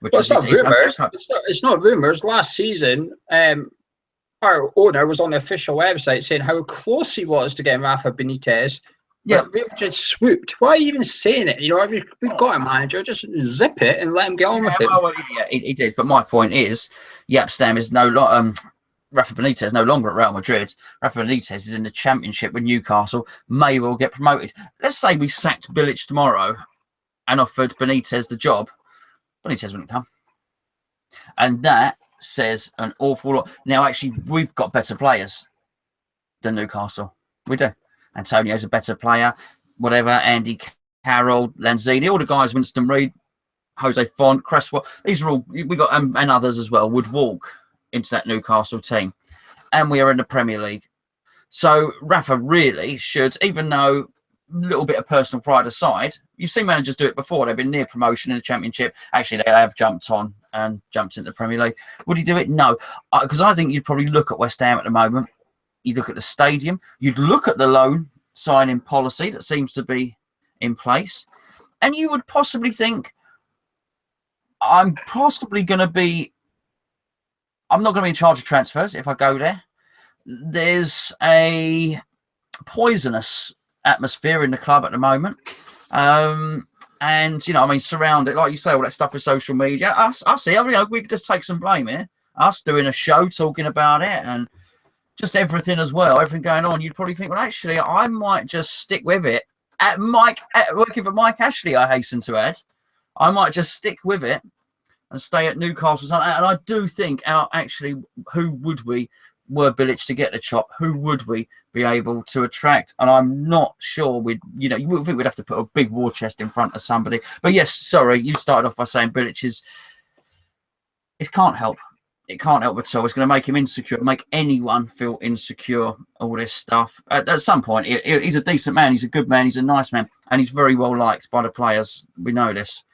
Which it's not rumours. It's not rumours. Last season, our owner was on the official website saying how close he was to getting Rafa Benitez. Yeah, Real Madrid swooped. Why are you even saying it? If we've got a manager, just zip it and let him get on with it. Well, yeah, he did. But my point is, Yap Stam is no longer. Rafa Benitez is no longer at Real Madrid. Rafa Benitez is in the Championship with Newcastle. May well get promoted. Let's say we sacked Bilic tomorrow and offered Benitez the job. Benitez wouldn't come. And that says an awful lot. Now, actually, we've got better players than Newcastle. We do. Antonio's a better player. Whatever. Andy Carroll, Lanzini, all the guys, Winston Reid, Jose Font, Cresswell. These are all, we got, and others as well, would walk into that Newcastle team. And we are in the Premier League. So Rafa really should, even though a little bit of personal pride aside, you've seen managers do it before. They've been near promotion in the Championship. Actually, they have jumped on and jumped into the Premier League. Would he do it? No. Because I think you'd probably look at West Ham at the moment. You'd look at the stadium. You'd look at the loan signing policy that seems to be in place. And you would possibly think, I'm not going to be in charge of transfers if I go there. There's a poisonous atmosphere in the club at the moment. And, surrounded, like you say, all that stuff with social media. We could just take some blame here. Us doing a show talking about it and just everything as well, everything going on. You'd probably think, well, actually, I might just stick with it. Working for Mike Ashley, I hasten to add. I might just stick with it and stay at Newcastle. And I do think, who would we, were Bilic to get the chop, who would we be able to attract? And I'm not sure you would think we'd have to put a big war chest in front of somebody. But yes, sorry, you started off by saying Bilic it can't help. It can't help at all. It's going to make him insecure, make anyone feel insecure, all this stuff. At some point, he's a decent man. He's a good man. He's a nice man. And he's very well liked by the players. We know this.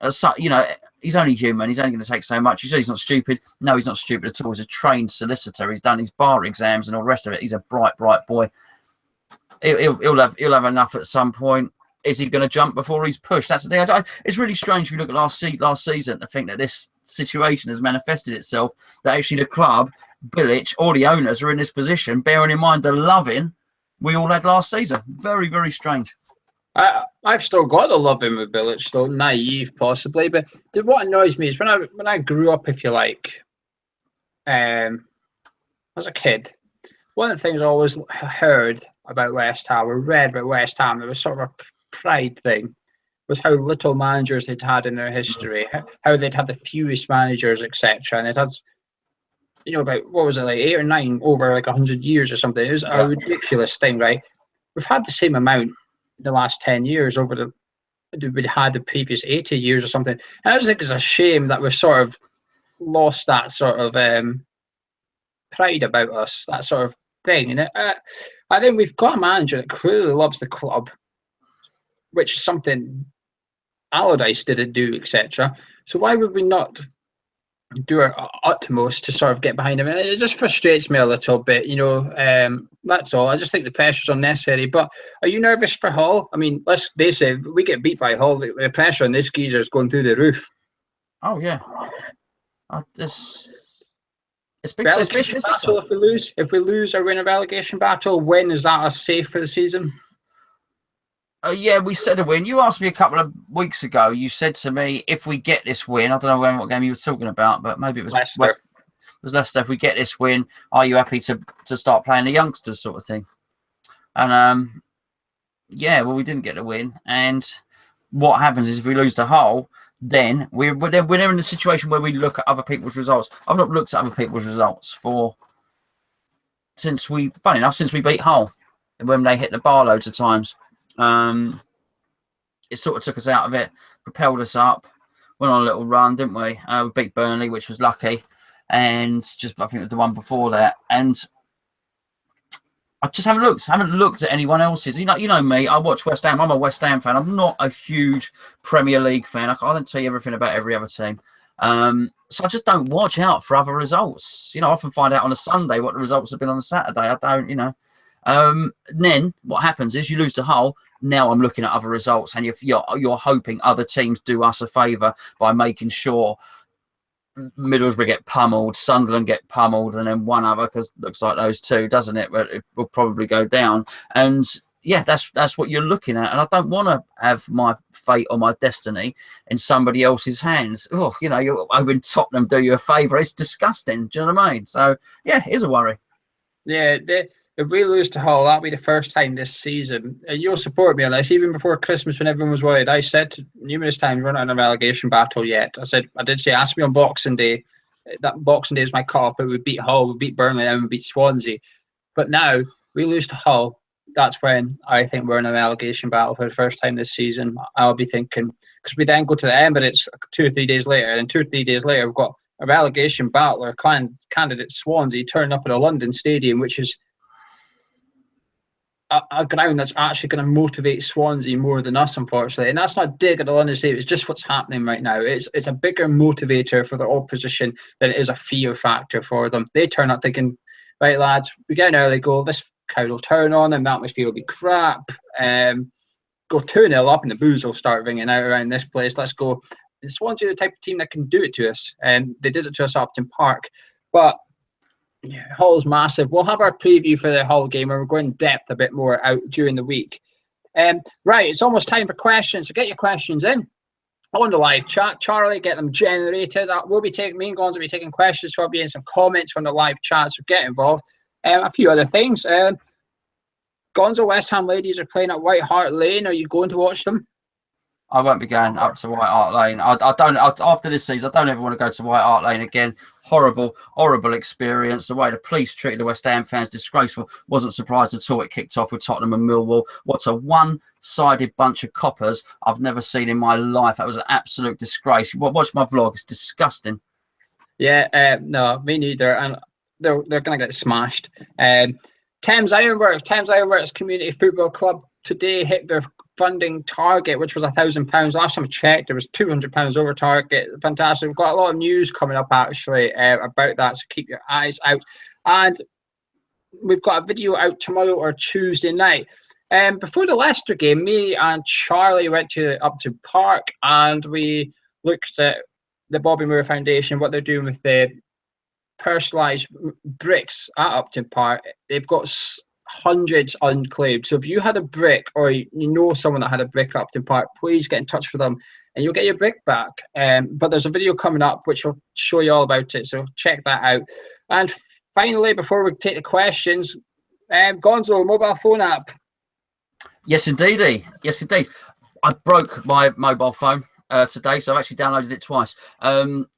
He's only human. He's only going to take so much. You say he's not stupid. No, he's not stupid at all. He's a trained solicitor. He's done his bar exams and all the rest of it. He's a bright boy. He'll have enough at some point. Is he going to jump before he's pushed? That's the thing. It's really strange if you look at last season to think that this situation has manifested itself, that actually the club, Bilic, all the owners are in this position, bearing in mind the loving we all had last season. Very, very strange. I've still got the loving with Bilic, still naive possibly, but what annoys me is when I grew up, if you like, as a kid, one of the things I always heard about West Ham or read about West Ham, it was sort of a pride thing, was how little managers they'd had in their history, how they'd had the fewest managers, etc. And they'd had, about, what was it, like 8 or 9 over like 100 years or something. It was a ridiculous thing, right? We've had the same amount in the last 10 years we'd had the previous 80 years or something. And I just think it's a shame that we've sort of lost that sort of pride about us, that sort of thing. And I think we've got a manager that clearly loves the club, which is something Allardyce didn't do, etc. So why would we not do our utmost to sort of get behind him? And it just frustrates me a little bit, that's all. I just think the pressure's unnecessary. But are you nervous for Hull? I mean, they say if we get beat by Hull, the pressure on this geezer is going through the roof. Oh yeah, it's big. Relegation battle if we lose. If we lose or win a relegation battle, when is that us safe for the season? Yeah, we said a win. You asked me a couple of weeks ago. You said to me, if we get this win, I don't know what game you were talking about, but maybe it was was Leicester, if we get this win, are you happy to start playing the youngsters sort of thing? And yeah, well, we didn't get the win. And what happens is if we lose to Hull, then we're in the situation where we look at other people's results. I've not looked at other people's results since we beat Hull, when they hit the bar loads of times. It sort of took us out of it, propelled us up, went on a little run, didn't we? We beat Burnley, which was lucky, and just I think it was the one before that. And I just haven't looked at anyone else's. You know me. I watch West Ham. I'm a West Ham fan. I'm not a huge Premier League fan. I don't tell you everything about every other team. So I just don't watch out for other results. I often find out on a Sunday what the results have been on a Saturday. I don't, then what happens is you lose to Hull. Now I'm looking at other results, and you're hoping other teams do us a favour by making sure Middlesbrough get pummeled, Sunderland get pummeled, and then one other, because it looks like those two, doesn't it? But it will probably go down. And yeah, that's what you're looking at. And I don't want to have my fate or my destiny in somebody else's hands. Oh, you're hoping Tottenham do you a favour. It's disgusting. Do you know what I mean? So yeah, it is a worry. Yeah, if we lose to Hull, that'll be the first time this season. And you'll support me on this. Even before Christmas, when everyone was worried, I said numerous times, we're not in a relegation battle yet. I did say, ask me on Boxing Day. That Boxing Day is my call-up. We beat Hull, we beat Burnley, and we beat Swansea. But now, we lose to Hull. That's when I think we're in a relegation battle for the first time this season. I'll be thinking, because we then go to the Emirates 2 or 3 days later, and 2 or 3 days later, we've got a relegation battle, or candidate Swansea turning up at a London stadium, which is a ground that's actually going to motivate Swansea more than us, unfortunately. And that's not a dig at the London Stadium. It's just what's happening right now. It's a bigger motivator for the opposition than it is a fear factor for them. They turn up thinking, right, lads, we get an early goal. This crowd will turn on them. The atmosphere will be crap. Go 2-0 up and the boos will start ringing out around this place. Let's go. And Swansea are the type of team that can do it to us. And they did it to us at Upton Park. But yeah, Hull's massive. We'll have our preview for the Hull game, and we'll go in depth a bit more out during the week. Right, it's almost time for questions. So get your questions in on the live chat. Charlie, get them generated. Me and Gonzo will be taking questions. So I'll be in some comments from the live chat, so get involved. A few other things. Gonzo, West Ham ladies are playing at White Hart Lane. Are you going to watch them? I won't be going up to White Hart Lane. I don't. After this season, I don't ever want to go to White Hart Lane again. Horrible experience. The way the police treated the West Ham fans, disgraceful. Wasn't surprised at all. It kicked off with Tottenham and Millwall. What a one-sided bunch of coppers I've never seen in my life. That was an absolute disgrace. Watch my vlog. It's disgusting. Yeah, no, me neither. And they're going to get smashed. Thames Ironworks Community Football Club today hit their funding target, which was £1,000. Last time I checked, there was £200 over target. Fantastic. We've got a lot of news coming up actually about that, so keep your eyes out. And we've got a video out tomorrow or Tuesday night. Before the Leicester game, me and Charlie went to Upton Park and we looked at the Bobby Moore Foundation, what they're doing with the personalised bricks at Upton Park. They've got hundreds unclaimed. So if you had a brick, or you know someone that had a brick at Upton Park, please get in touch with them and you'll get your brick back. But there's a video coming up which will show you all about it, so check that out. And finally, before we take the questions, Gonzo, mobile phone app. Yes, indeed. I broke my mobile phone today, so I've actually downloaded it twice.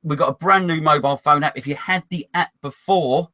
We've got a brand new mobile phone app. If you had the app before,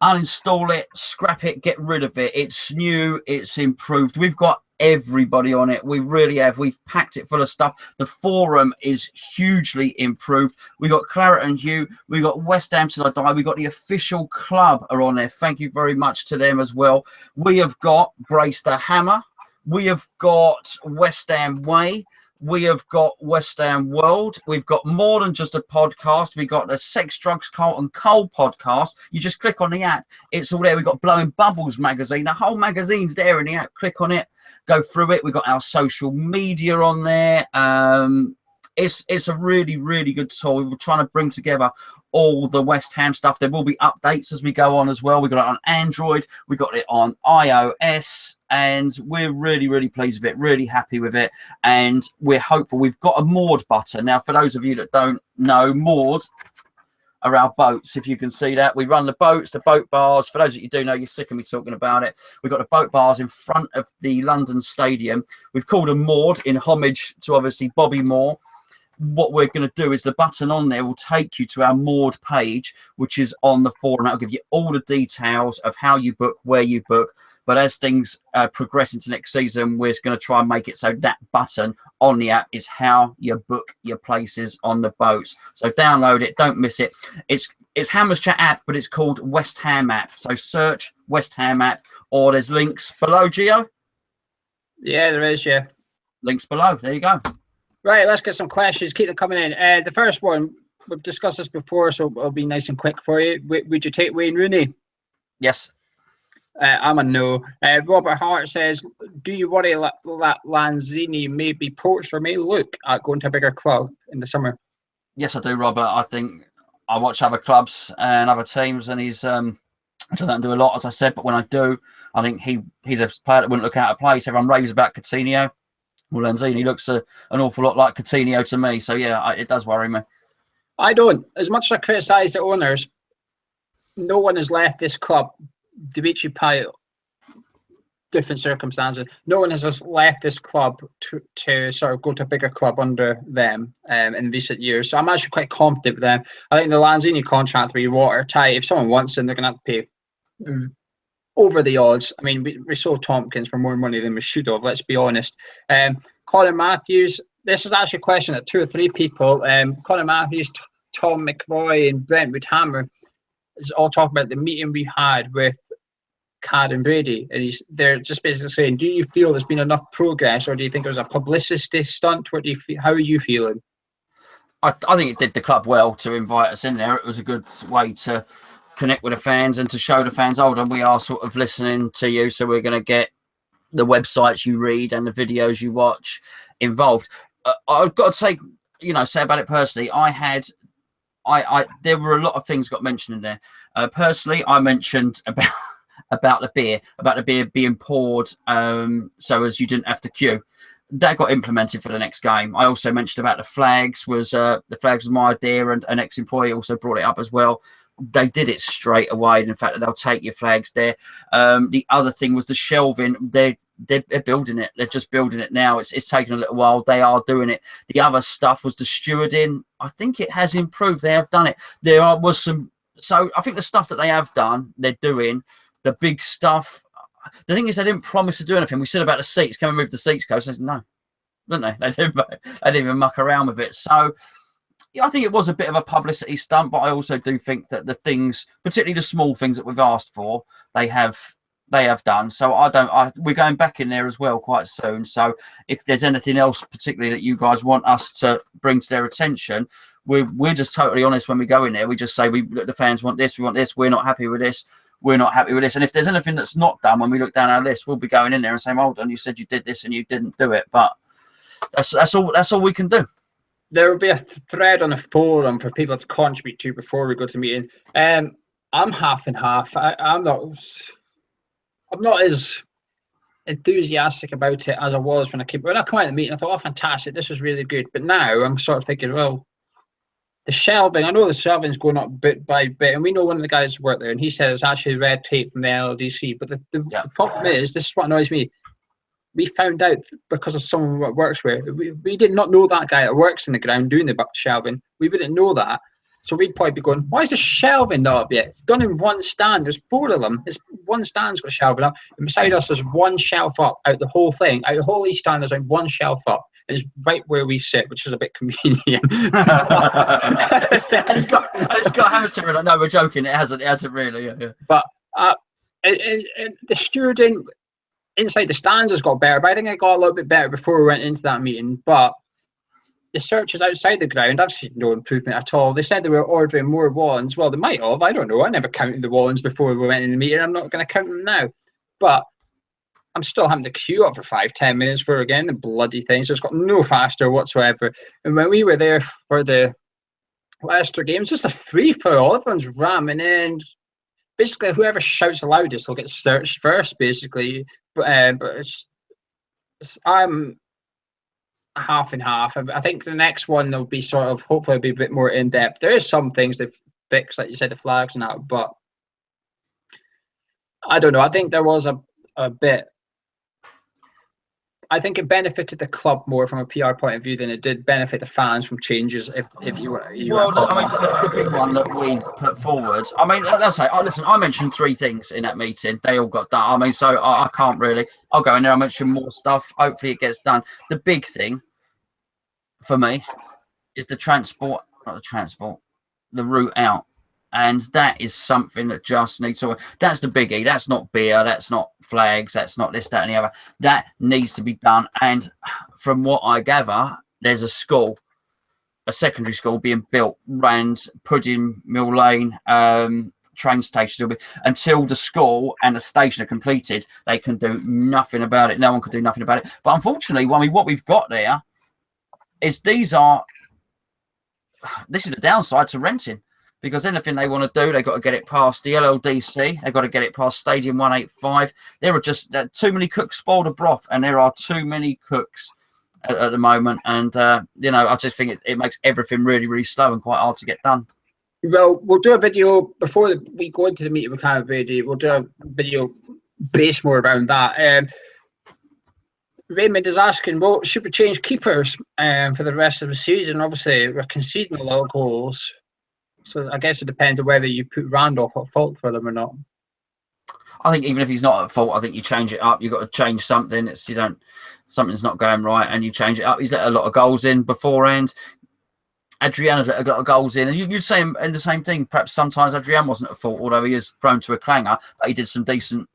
uninstall it, scrap it, get rid of it. It's new, it's improved. We've got everybody on it. We really have. We've packed it full of stuff. The forum is hugely improved. We got Claret and Hugh. We got West Ham Till I Die. We got the official club are on there. Thank you very much to them as well. We have got Brace the Hammer. We have got West Ham Way. We have got West Ham World. We've got more than just a podcast. We've got the Sex, Drugs, Carlton Cole podcast. You just click on the app. It's all there. We've got Blowing Bubbles magazine. The whole magazine's there in the app. Click on it. Go through it. We've got our social media on there. It's a really, really good tool. We're trying to bring together all the West Ham stuff. There will be updates as we go on as well. We've got it on Android. We've got it on iOS. And we're really, really pleased with it, really happy with it. And we're hopeful. We've got a Maud button. Now, for those of you that don't know, Maud, are our boats. If you can see that, we run the boats, the boat bars. For those that you do know, you're sick of me talking about it. We've got the boat bars in front of the London Stadium. We've called them moored in homage to obviously Bobby Moore. What we're going to do is the button on there will take you to our moored page, which is on the forum. That'll give you all the details of how you book, where you book. But as things progress into next season, we're going to try and make it so that button on the app is how you book your places on the boats. So download it, don't miss it. It's Hammers Chat app, but it's called West Ham app. So search West Ham app, or there's links below, Gio. Yeah, there is. Yeah, links below. There you go. Right, let's get some questions. Keep them coming in. The first one, we've discussed this before, so it'll be nice and quick for you. Would you take Wayne Rooney? Yes. I'm a no. Robert Hart says, do you worry that Lanzini may be poached or may look at going to a bigger club in the summer? Yes, I do, Robert. I think I watch other clubs and other teams, and he's I don't do a lot, as I said, but when I do, I think he's a player that wouldn't look out of place. Everyone raves about Coutinho. Well, Lanzini looks an awful lot like Coutinho to me. So, yeah, it does worry me. I don't. As much as I criticise the owners, no one has left this club. Dimitri Payet, different circumstances. No one has just left this club to sort of go to a bigger club under them in recent years. So I'm actually quite confident with them. I think the Lanzini contract will be watertight. If someone wants them, they're going to have to pay over the odds. I mean, we sold Tompkins for more money than we should have, let's be honest. Colin Matthews, this is actually a question that 2 or 3 people, Colin Matthews, Tom McVoy and Brentwood Hammer, is all talking about the meeting we had with Cad and Brady. And they're just basically saying, do you feel there's been enough progress, or do you think it was a publicity stunt? What do you feel? How are you feeling? I think it did the club well to invite us in there. It was a good way to connect with the fans and to show the fans, hold on, we are sort of listening to you, so we're going to get the websites you read and the videos you watch involved. I've got to say about it personally, there were a lot of things got mentioned in there. Personally, I mentioned about the beer being poured so as you didn't have to queue. That got implemented for the next game. I also mentioned about the flags was my idea, and an ex-employee also brought it up as well. They did it straight away. In fact, they'll take your flags there. The other thing was the shelving. They're building it. They're just building it now. It's taken a little while. They are doing it. The other stuff was the stewarding. I think it has improved. They have done it. Was some. So I think the stuff that they have done, they're doing. The big stuff. The thing is, they didn't promise to do anything. We said about the seats. Can we move the seats, Coach? They said no, didn't they? They didn't even muck around with it. So I think it was a bit of a publicity stunt, but I also do think that the things, particularly the small things that we've asked for, they have done. So we're going back in there as well quite soon. So if there's anything else particularly that you guys want us to bring to their attention, we're just totally honest when we go in there. We just say, the fans want this, we want this, we're not happy with this, we're not happy with this. And if there's anything that's not done, when we look down our list, we'll be going in there and saying, hold on, you said you did this and you didn't do it. But that's all we can do. There will be a thread on the forum for people to contribute to before we go to the meeting. I'm half and half. I'm not as enthusiastic about it as I was when I came out of the meeting. I thought, oh, fantastic, this is really good. But now I'm sort of thinking, well, the shelving, I know the shelving's going up bit by bit, and we know one of the guys who worked there, and he said it's actually red tape from the LDC. But the problem is, this is what annoys me. We found out because of someone that works where we did not know that guy that works in the ground doing the shelving. We wouldn't know that. So we'd probably be going, why is the shelving not up yet? It's done in one stand. There's 4 of them. It's one stand's got shelving up. And beside us, there's one shelf up out the whole thing. Out the whole east stand, there's like one shelf up. And it's right where we sit, which is a bit convenient. It's got hamster. No, we're joking. It hasn't really. Yeah. But and the stewarding inside the stands has got better, but I think it got a little bit better before we went into that meeting. But the searches outside the ground, I've seen no improvement at all. They said they were ordering more wallens. Well, they might have. I don't know. I never counted the wallens before we went in the meeting. I'm not going to count them now. But I'm still having to queue up for 5-10 minutes for, again, the bloody thing. So it's got no faster whatsoever. And when we were there for the Leicester game, it's just a free-for-all. Everyone's ramming in. Basically, whoever shouts the loudest will get searched first, basically. But I'm half and half. I think the next one will be sort of, hopefully, be a bit more in depth. There is some things they've fix, like you said, the flags and that. But I don't know. I think there was a bit. I think it benefited the club more from a PR point of view than it did benefit the fans from changes. If you were, I mean, the big one that we put forward. I mean, let's say, listen, I mentioned 3 things in that meeting. They all got done. I mean, so I can't really. I'll go in there. I'll mention more stuff. Hopefully, it gets done. The big thing for me is the route out. And that is something that just needs to. That's the biggie. That's not beer. That's not flags. That's not this, that, and the other. That needs to be done. And from what I gather, there's a secondary school being built around Pudding Mill Lane train station. Until the school and the station are completed, they can do nothing about it. No one can do nothing about it. But unfortunately, I mean, what we've got there is this is the downside to renting. Because anything they want to do, they've got to get it past the LLDC. They've got to get it past Stadium 185. There are just too many cooks spoil the broth, and there are too many cooks at the moment. And, I just think it makes everything really, really slow and quite hard to get done. Well, we'll do a video before we go into the meeting with kind of video. We'll do a video based more around that. Raymond is asking, well, should we change keepers for the rest of the season? Obviously, we're conceding a lot of goals. So I guess it depends on whether you put Randolph at fault for them or not. I think even if he's not at fault, I think you change it up. You've got to change something. Something's not going right, and you change it up. He's let a lot of goals in beforehand. Adriano's let a lot of goals in, and you'd say in the same thing. Perhaps sometimes Adrian wasn't at fault, although he is prone to a clanger, but he did some decent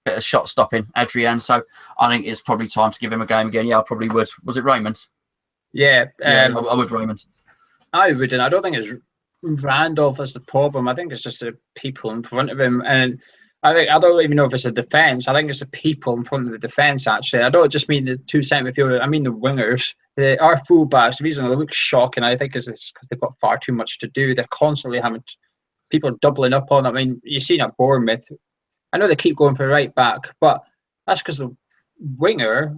bit of shot stopping, Adrian. So I think it's probably time to give him a game again. Yeah, I probably would. Was it Raymond? Yeah, I would Raymond. I wouldn't. I don't think it's Randolph is the problem. I think it's just the people in front of him, and I don't even know if it's a defence. I think it's the people in front of the defence. Actually, I don't just mean the 2 centre midfielders. I mean the wingers. Our fullbacks. The reason they look shocking, I think, is because they've got far too much to do. They're constantly having people doubling up on them. I mean, you've seen at Bournemouth. I know they keep going for right back, but that's because the winger,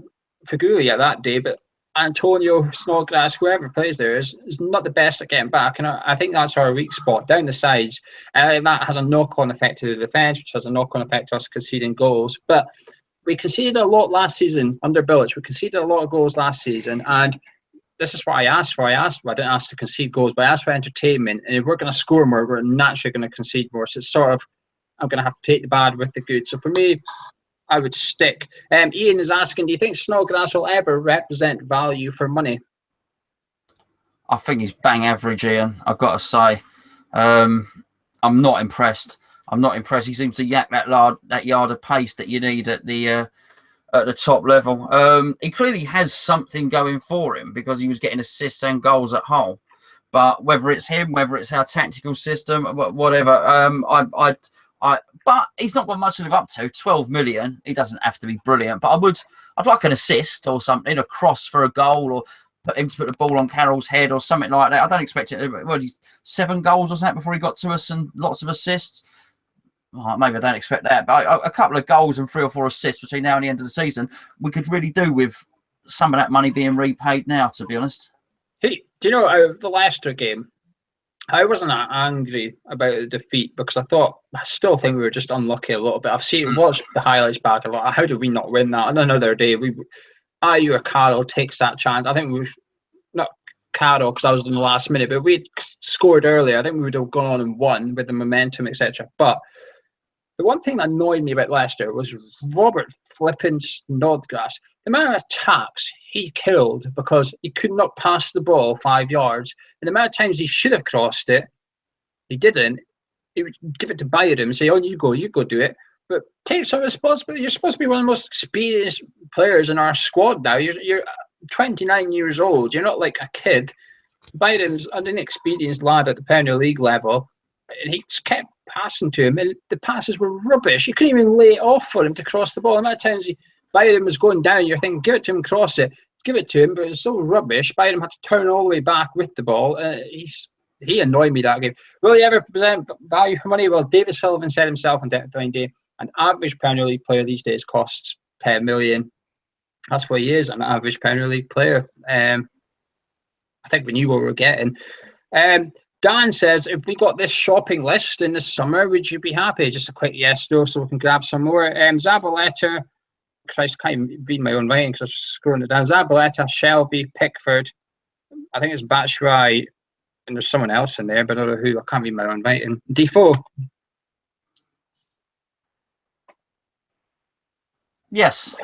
Figueroa that day, but Antonio, Snodgrass, whoever plays there is not the best at getting back, and I think that's our weak spot down the sides, and that has a knock-on effect to the defence, which has a knock-on effect to us conceding goals. But we conceded a lot last season under Bilic. We conceded a lot of goals last season, and this is what I asked for. I didn't ask to concede goals, but I asked for entertainment, and if we're going to score more, we're naturally going to concede more. So it's sort of, I'm going to have to take the bad with the good. So for me, I would stick. Ian is asking, do you think Snodgrass will ever represent value for money? I think he's bang average, Ian. I've got to say. I'm not impressed. He seems to yak that yard of pace that you need at the top level. He clearly has something going for him because he was getting assists and goals at Hull. But whether it's him, whether it's our tactical system, whatever, but he's not got much to live up to. 12 million. He doesn't have to be brilliant, but I'd like an assist or something, a cross for a goal, or put him to put the ball on Carroll's head or something like that. I don't expect it. Well, he's 7 goals or something before he got to us and lots of assists. Well, maybe I don't expect that, but a couple of goals and 3 or 4 assists between now and the end of the season, we could really do with some of that money being repaid now, to be honest. Hey, do you know, out of the Leicester game, I wasn't angry about the defeat because I still think we were just unlucky a little bit. I've watched the highlights back a lot. How did we not win that? On another day, Ayew or Carroll takes that chance. I think not Carroll because I was in the last minute, but we scored earlier. I think we would have gone on and won with the momentum, etc. But the one thing that annoyed me about Leicester was Robert flipping Snodgrass. The amount of attacks he killed because he could not pass the ball 5 yards. And the amount of times he should have crossed it, he didn't. He would give it to Byram and say, oh, you go do it. But take some responsibility. You're supposed to be one of the most experienced players in our squad now. You're 29 years old. You're not like a kid. Byram's an inexperienced lad at the Premier League level. And he just kept passing to him, and the passes were rubbish. You couldn't even lay it off for him to cross the ball. And that times Byram was going down, you're thinking, give it to him, cross it. Give it to him, but it's so rubbish. Byram had to turn all the way back with the ball. He annoyed me that game. Will he ever present value for money? Well, David Sullivan said himself on Deadline Day, an average Premier League player these days costs 10 million. That's what he is, an average Premier League player. I think we knew what we were getting. Dan says, if we got this shopping list in the summer, would you be happy? Just a quick yes, no, so we can grab some more. Zabaleta, Christ, I can't even read my own writing because I was scrolling it down. Zabaleta, Shelby, Pickford, I think it's Batshuayi, and there's someone else in there, but I don't know who. I can't read my own writing. Defoe. Yes.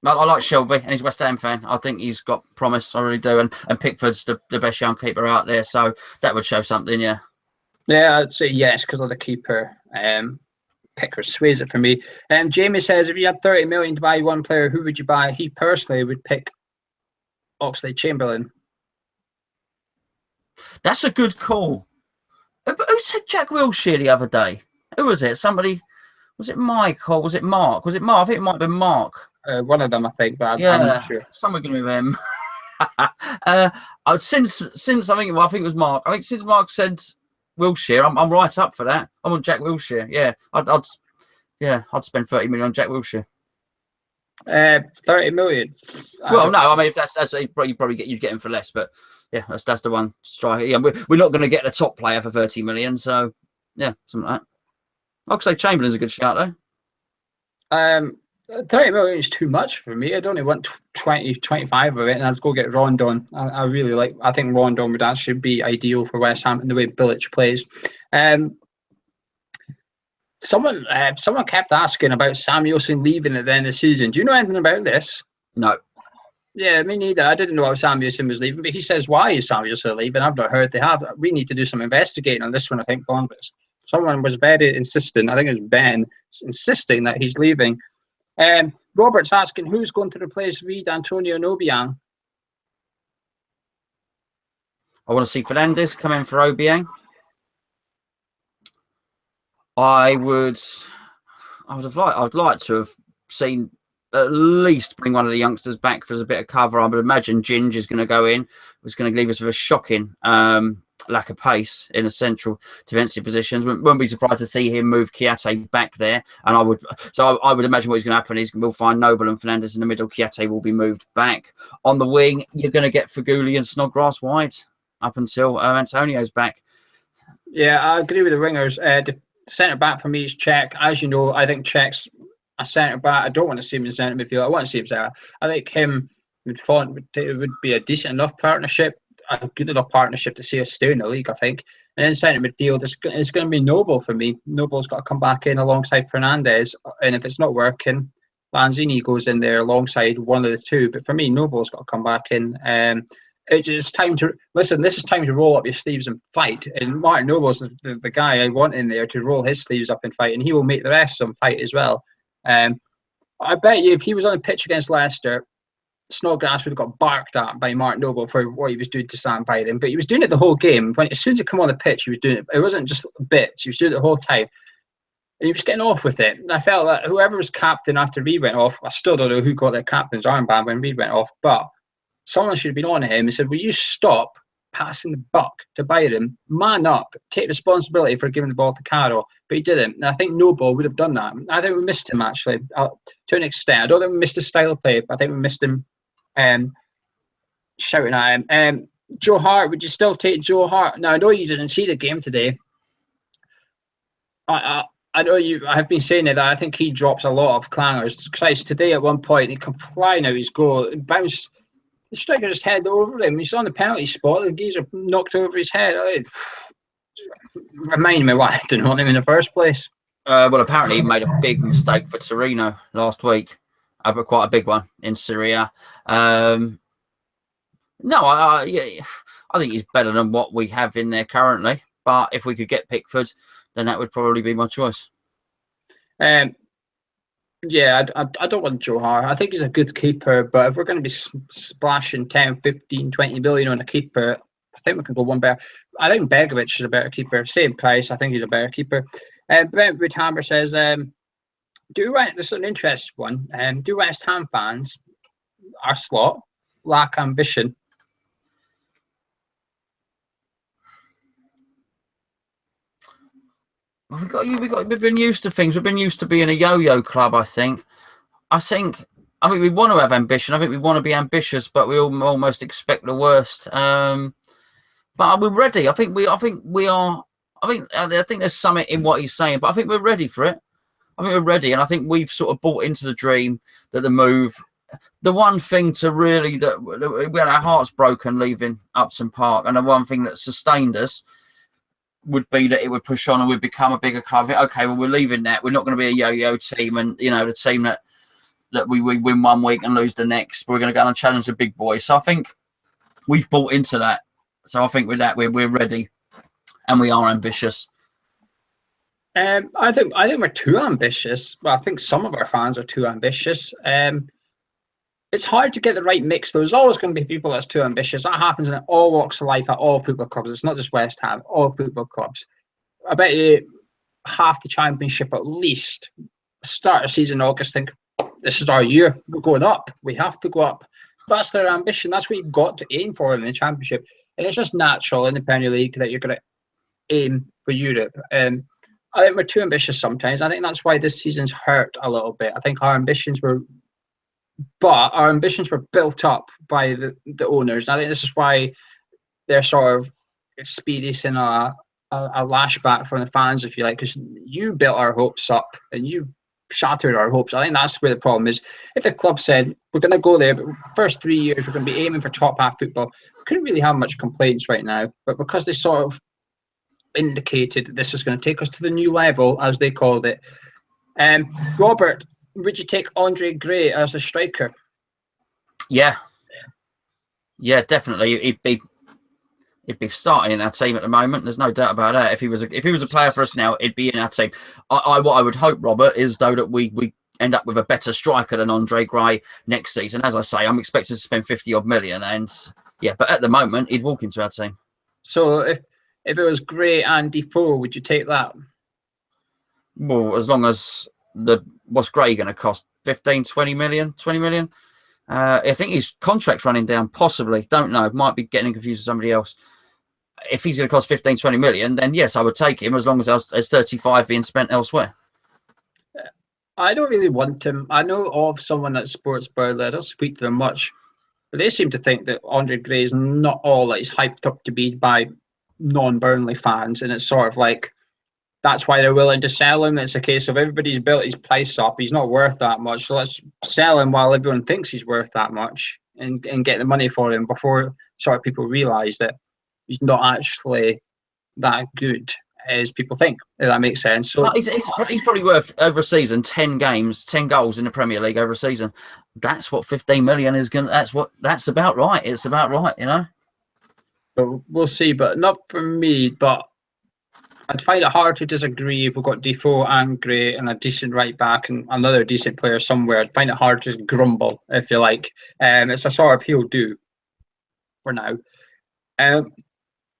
I like Shelby, and he's a West Ham fan. I think he's got promise. I really do. And Pickford's the best young keeper out there, so that would show something, yeah. Yeah, I'd say yes because of the keeper. Pickford sways it for me. Jamie says, if you had 30 million to buy one player, who would you buy? He personally would pick Oxlade-Chamberlain. That's a good call. But who said Jack Wilshere the other day? Who was it? Somebody. Was it Mike or was it Mark? Was it Mark? I think it might have been Mark. One of them, I think, but yeah, I'm not sure. Someone going to be him. Since I think it was Mark. I think since Mark said Wilshere, I'm right up for that. I'm on Jack Wilshere. Yeah, I'd spend 30 million on Jack Wilshere. 30 million. Well, no, I mean if that's you probably get him for less, but yeah, that's the one striker. Yeah, we're not going to get the top player for 30 million, so yeah, something like that. Oxlade-Chamberlain's a good shout though. 30 million is too much for me. I'd only want 20, 25 of it, and I'd go get Rondon. I think Rondon would actually be ideal for West Ham in the way Bilic plays. Someone kept asking about Samuelson leaving at the end of the season. Do you know anything about this? No. Yeah, me neither. I didn't know Samuelson was leaving, but he says, why is Samuelson leaving? I've not heard they have. We need to do some investigating on this one, I think, Congress. Someone was very insistent, I think it was Ben, insisting that he's leaving. Robert's asking, who's going to replace Reid, Antonio, and Obiang? I want to see Fernandes come in for Obiang. I'd like to have seen at least bring one of the youngsters back for a bit of cover. I would imagine Ginge is going to go in. It's going to leave us with a shocking lack of pace in the central defensive positions. Wouldn't be surprised to see him move Kiate back there. And I would imagine what is going to happen is we'll find Noble and Fernandes in the middle. Kiate will be moved back. On the wing, you're going to get Feghouli and Snodgrass wide up until Antonio's back. Yeah, I agree with the wingers. The centre back for me is Czech. As you know, I think Czech's a centre back. I don't want to see him in centre midfield. I want to see him there. I think him would be a decent enough partnership, a good enough partnership to see us stay in the league, I think. And then centre midfield, it's going to be Noble for me. Noble's got to come back in alongside Fernandes, and if it's not working, Lanzini goes in there alongside one of the two. But for me, Noble's got to come back in. It's time to listen. This is time to roll up your sleeves and fight. And Martin Noble's the guy I want in there to roll his sleeves up and fight, and he will make the rest of them fight as well. I bet you if he was on the pitch against Leicester, Snodgrass would have got barked at by Mark Noble for what he was doing to stand by him. But he was doing it the whole game. As soon as he came on the pitch, he was doing it. It wasn't just bits. He was doing it the whole time. And he was getting off with it. And I felt that whoever was captain after Reid went off, I still don't know who got their captain's armband when Reid went off, but someone should have been on him and said, will you stop passing the buck to Byron? Man up. Take responsibility for giving the ball to Carroll. But he didn't. And I think Noble would have done that. I think we missed him, actually, to an extent. I don't think we missed his style of play, but I think we missed him shouting at him. Joe Hart, would you still take Joe Hart? Now, I know you didn't see the game today. I know you. I have been saying that I think he drops a lot of clangers. Christ, today at one point, he come flying out his goal. It bounced. The striker just head over him. He's on the penalty spot. The geezer knocked over his head. Remind me why I didn't want him in the first place. Well, apparently he made a big mistake for Torino last week. But quite a big one in Syria. I think he's better than what we have in there currently. But if we could get Pickford, then that would probably be my choice. Yeah, I don't want Joe Hart. I think he's a good keeper, but if we're going to be splashing 10, 15, 20 million on a keeper, I think we can go one better. I think Begovic is a better keeper. Same price, I think he's a better keeper. Brentwood Hammer says, this is an interesting one. Do West Ham fans, our slot, lack ambition? We've been used to things. We've been used to being a yo-yo club, I think. I think we want to have ambition. I think we want to be ambitious, but we almost expect the worst. But we're ready. I think we are. I think there's something in what he's saying, but I think we're ready for it. I think we're ready, and I think we've sort of bought into the dream that the move. The one thing to really that we had our hearts broken leaving Upton Park, and the one thing that sustained us would be that it would push on and we'd become a bigger club. Okay, well, we're leaving that. We're not going to be a yo-yo team, and the team that we win one week and lose the next. We're going to go and challenge the big boys. So I think we've bought into that. So I think with that we're ready, and we are ambitious. I think we're too ambitious. Well, I think some of our fans are too ambitious. It's hard to get the right mix. There's always going to be people that's too ambitious. That happens in all walks of life at all football clubs. It's not just West Ham, all football clubs. I bet you half the Championship at least start a season in August, think, this is our year. We're going up. We have to go up. That's their ambition. That's what you've got to aim for in the Championship. And it's just natural in the Premier League that you're going to aim for Europe. I think we're too ambitious sometimes. I think that's why this season's hurt a little bit. I think our ambitions were built up by the owners. And I think this is why they're sort of experiencing a lashback from the fans, if you like, because you built our hopes up and you shattered our hopes. I think that's where the problem is. If the club said, we're going to go there, but first 3 years, we're going to be aiming for top half football, we couldn't really have much complaints right now. But because they sort of indicated that this was going to take us to the new level, as they called it. Robert, would you take Andre Gray as a striker? Yeah, definitely. He'd be starting in our team at the moment. There's no doubt about that. If he was a player for us now, he'd be in our team. What I would hope, Robert, is though that we end up with a better striker than Andre Gray next season. As I say, I'm expected to spend 50 odd million, and but at the moment he'd walk into our team. So if it was Gray and Defoe, would you take that? Well, as long as what's Gray going to cost? 15, 20 million? 20 million? I think his contract's running down, possibly. Don't know. Might be getting confused with somebody else. If he's going to cost 15, 20 million, then yes, I would take him as long as there's 35 being spent elsewhere. I don't really want him. I know of someone at Sports Burnley. I don't speak to them much, but they seem to think that Andre Gray is not all that he's hyped up to be by non-Burnley fans, and it's sort of like that's why they're willing to sell him. It's a case of everybody's built his price up. He's not worth that much, so let's sell him while everyone thinks he's worth that much and get the money for him before sort of people realise that he's not actually that good as people think, if that makes sense. So he's probably worth over a season 10 games, 10 goals in the Premier League over a season. That's what 15 million is going to, that's about right. It's about right, But we'll see, but not for me. But I'd find it hard to disagree if we've got Defoe and Gray and a decent right back and another decent player somewhere. I'd find it hard to just grumble, if you like. It's a sort of he'll do for now.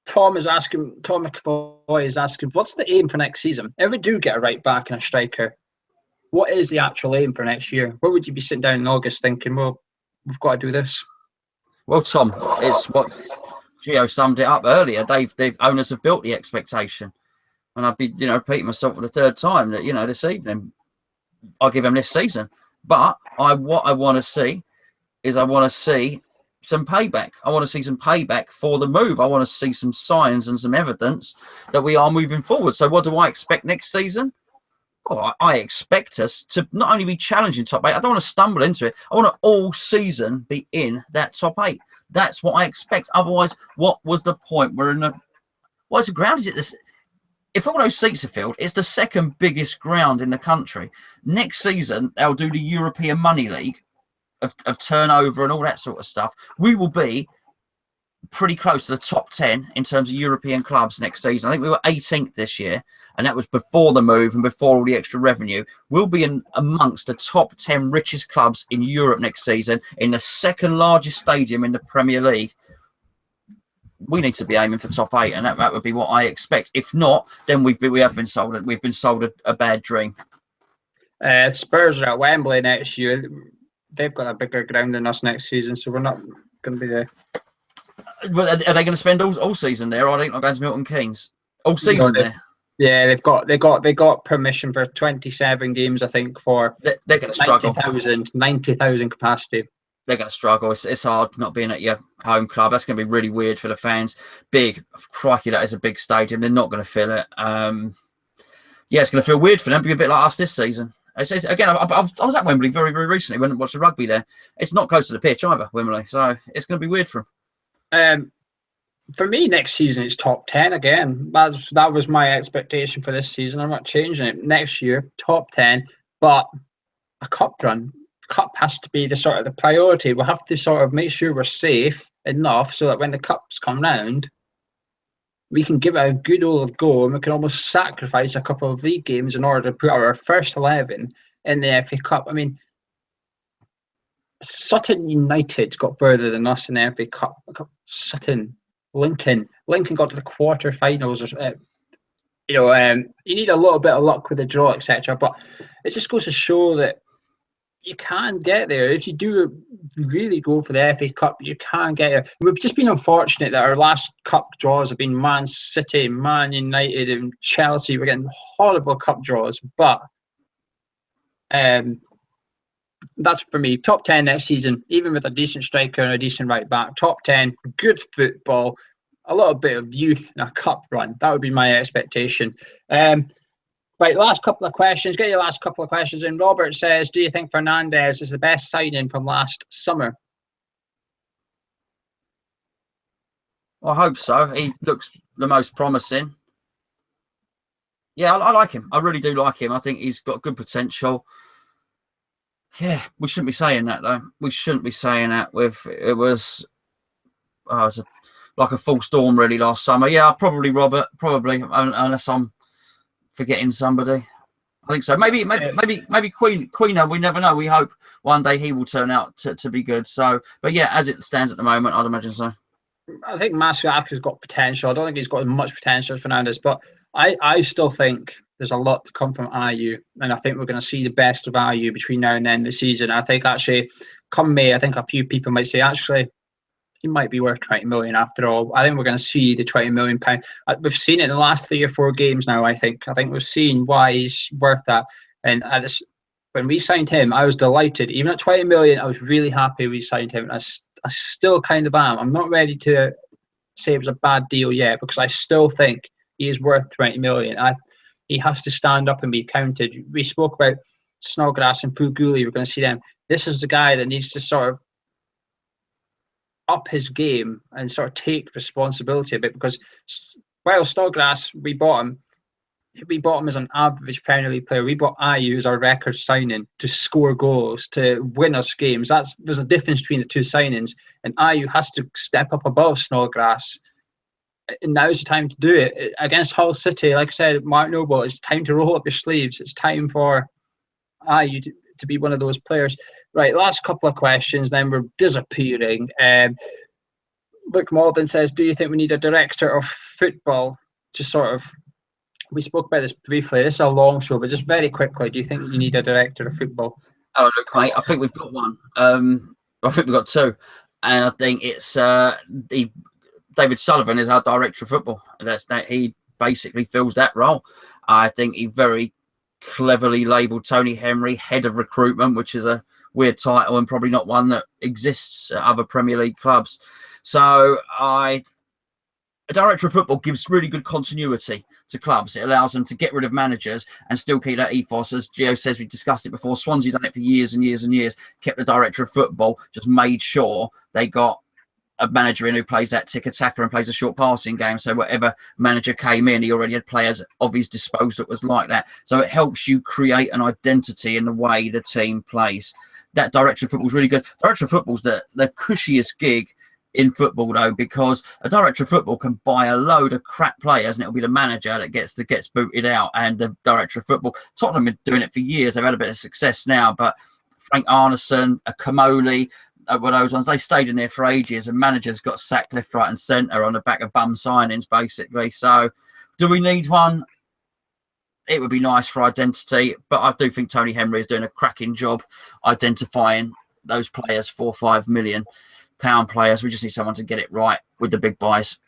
Tom McAvoy is asking, what's the aim for next season? If we do get a right back and a striker, what is the actual aim for next year? Where would you be sitting down in August thinking, well, we've got to do this? Well, Tom, it's what Gio summed it up earlier. The owners have built the expectation. And I'd be, repeating myself for the third time that, this evening, I'll give him this season. But what I want to see is some payback. I want to see some payback for the move. I want to see some signs and some evidence that we are moving forward. So what do I expect next season? Oh, I expect us to not only be challenging top 8. I don't want to stumble into it. I want to all season be in that top 8. That's what I expect. Otherwise, what was the point? What's the ground? Is it this? If all those seats are filled, it's the second biggest ground in the country. Next season, they'll do the European Money League of turnover and all that sort of stuff. We will be pretty close to the top 10 in terms of European clubs next season. I think we were 18th this year, and that was before the move and before all the extra revenue. We'll be amongst the top 10 richest clubs in Europe next season, in the second largest stadium in the Premier League. We need to be aiming for top 8, and that would be what I expect. If not, then we have been sold. We've been sold a bad dream. Spurs are at Wembley next year. They've got a bigger ground than us next season, so we're not going to be there. Well, are they going to spend all season there, or are they not going to Milton Keynes all season there? Yeah, they got permission for 27 games, I think, for they're going to struggle. 90,000 capacity. they're going to struggle. It's hard not being at your home club. That's going to be really weird for the fans. Big, crikey, that is a big stadium. They're not going to fill it. It's going to feel weird for them. Be a bit like us this season. Again, I was at Wembley very, very recently. Went and watched the rugby there. It's not close to the pitch either, Wembley. So it's going to be weird for them. For me, next season it's top 10 again. That was my expectation for this season. I'm not changing it. Next year, top 10, but a cup run. Cup has to be the priority. We'll have to sort of make sure we're safe enough so that when the cups come round, we can give it a good old go, and we can almost sacrifice a couple of league games in order to put our first 11 in the FA Cup. I mean, Sutton United got further than us in the FA Cup. Sutton, Lincoln got to the quarterfinals. You need a little bit of luck with the draw, etc. But it just goes to show that you can get there. If you do really go for the FA Cup, you can get there. We've just been unfortunate that our last cup draws have been Man City, Man United, and Chelsea. We're getting horrible cup draws, but that's for me. Top 10 next season, even with a decent striker and a decent right back. Top 10, good football, a little bit of youth and a cup run. That would be my expectation. Right, last couple of questions. Get your last couple of questions in. Robert says, do you think Fernandes is the best signing from last summer? I hope so. He looks the most promising. Yeah, I like him. I really do like him. I think he's got good potential. Yeah, we shouldn't be saying that, though. We shouldn't be saying that. It was like a full storm, really, last summer. Yeah, probably, Robert. Probably, unless I'm forgetting somebody. I think so. Maybe Queener. We never know. We hope one day he will turn out to be good. So, but yeah, as it stands at the moment, I'd imagine so. I think Masuaka's got potential. I don't think he's got as much potential as Fernandes, but I still think there's a lot to come from Ayew, and I think we're going to see the best of Ayew between now and then this season. I think actually, come May, I think a few people might say actually he might be worth 20 million after all. I think we're going to see the 20 million pound. We've seen it in the last 3 or 4 games now. I think we've seen why he's worth that. And when we signed him, I was delighted. Even at 20 million, I was really happy we signed him. And I still kind of am. I'm not ready to say it was a bad deal yet because I still think he is worth 20 million. He has to stand up and be counted. We spoke about Snodgrass and Fuguli. We're going to see them. This is the guy that needs to sort of up his game and sort of take responsibility a bit, because while Snodgrass, we bought him as an average Premier League player. We bought Ayew as our record signing to score goals, to win us games. There's a difference between the two signings, and Ayew has to step up above Snodgrass. And now's the time to do it against Hull City. Like I said, Mark Noble, it's time to roll up your sleeves. It's time for Ayew to be one of those players. Right, last couple of questions, then we're disappearing. Luke Malden says, do you think we need a director of football to sort of... We spoke about this briefly. This is a long show, but just very quickly, do you think you need a director of football? Oh, look, mate, I think we've got one. I think we've got 2. And I think it's David Sullivan is our director of football. He basically fills that role. I think he very cleverly labelled Tony Henry head of recruitment, which is a weird title and probably not one that exists at other Premier League clubs. So a director of football gives really good continuity to clubs. It allows them to get rid of managers and still keep that ethos. As Gio says, we discussed it before. Swansea done it for years and years and years. Kept the director of football, just made sure they got a manager in who plays that tick-a-tacker and plays a short passing game. So whatever manager came in, he already had players of his disposal that was like that. So it helps you create an identity in the way the team plays. That director of football is really good. Director of football is the cushiest gig in football, though, because a director of football can buy a load of crap players and it'll be the manager that gets booted out. And the director of football, Tottenham have been doing it for years. They've had a bit of success now, but Frank Arneson, a Kamoli, were those ones. They stayed in there for ages, and managers got sacked left, right, and centre on the back of bum signings, basically. So, do we need one? It would be nice for identity, but I do think Tony Henry is doing a cracking job identifying those players, £4 or £5 million players. We just need someone to get it right with the big buys.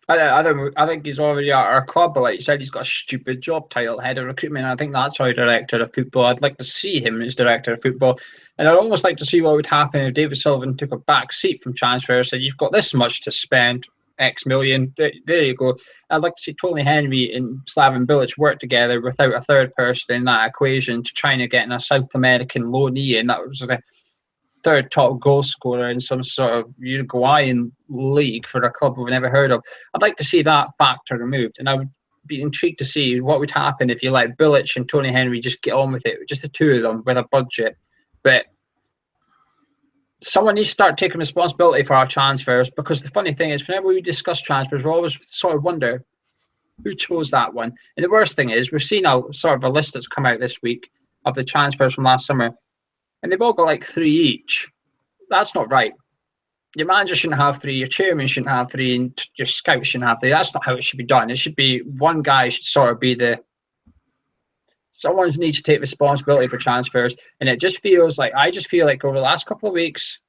I think he's already at our club, but like you said, he's got a stupid job title, head of recruitment. And I think that's our director of football. I'd like to see him as director of football. And I'd almost like to see what would happen if David Sullivan took a back seat from transfer, said, you've got this much to spend, X million, there you go. I'd like to see Tony Henry and Slaven Bilic work together without a third person in that equation to try and get in a South American loanee, and that was the third top goal scorer in some sort of Uruguayan league for a club we've never heard of. I'd like to see that factor removed, and I would be intrigued to see what would happen if you let Bilic and Tony Henry just get on with it, just the two of them with a budget. But someone needs to start taking responsibility for our transfers, because the funny thing is, whenever we discuss transfers, we always sort of wonder who chose that one. And the worst thing is, we've seen a sort of a list that's come out this week of the transfers from last summer, and they've all got like 3 each. That's not right. Your manager shouldn't have 3, your chairman shouldn't have 3, and your scout shouldn't have 3. That's not how it should be done. It should be one guy should sort of be the... Someone needs to take responsibility for transfers. And it just feels like, I just feel like over the last couple of weeks,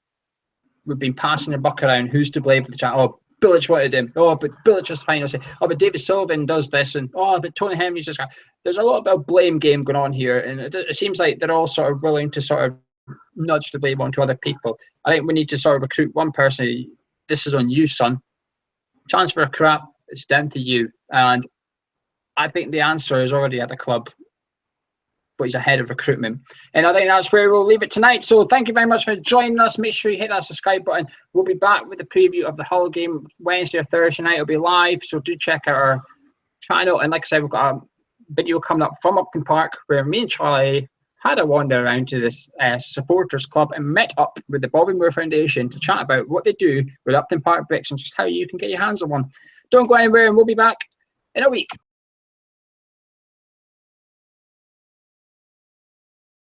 we've been passing the buck around. Who's to blame for the transfer? Oh, Bilic wanted him. Oh, but Bilic is final say. Oh, but David Sullivan does this. And oh, but Tony Henry's just... There's a lot of blame game going on here. And it seems like they're all sort of willing to sort of nudge the blame onto other people. I think we need to sort of recruit one person. This is on you, son. Transfer crap, it's down to you. And I think the answer is already at the club, but he's ahead of recruitment. And I think that's where we'll leave it tonight. So thank you very much for joining us. Make sure you hit that subscribe button. We'll be back with the preview of the Hull game Wednesday or Thursday night. It'll be live, so do check out our channel. And like I said, we've got a video coming up from Upton Park where me and Charlie had a wander around to this supporters club and met up with the Bobby Moore Foundation to chat about what they do with Upton Park bricks and just how you can get your hands on one. Don't go anywhere, and we'll be back in a week.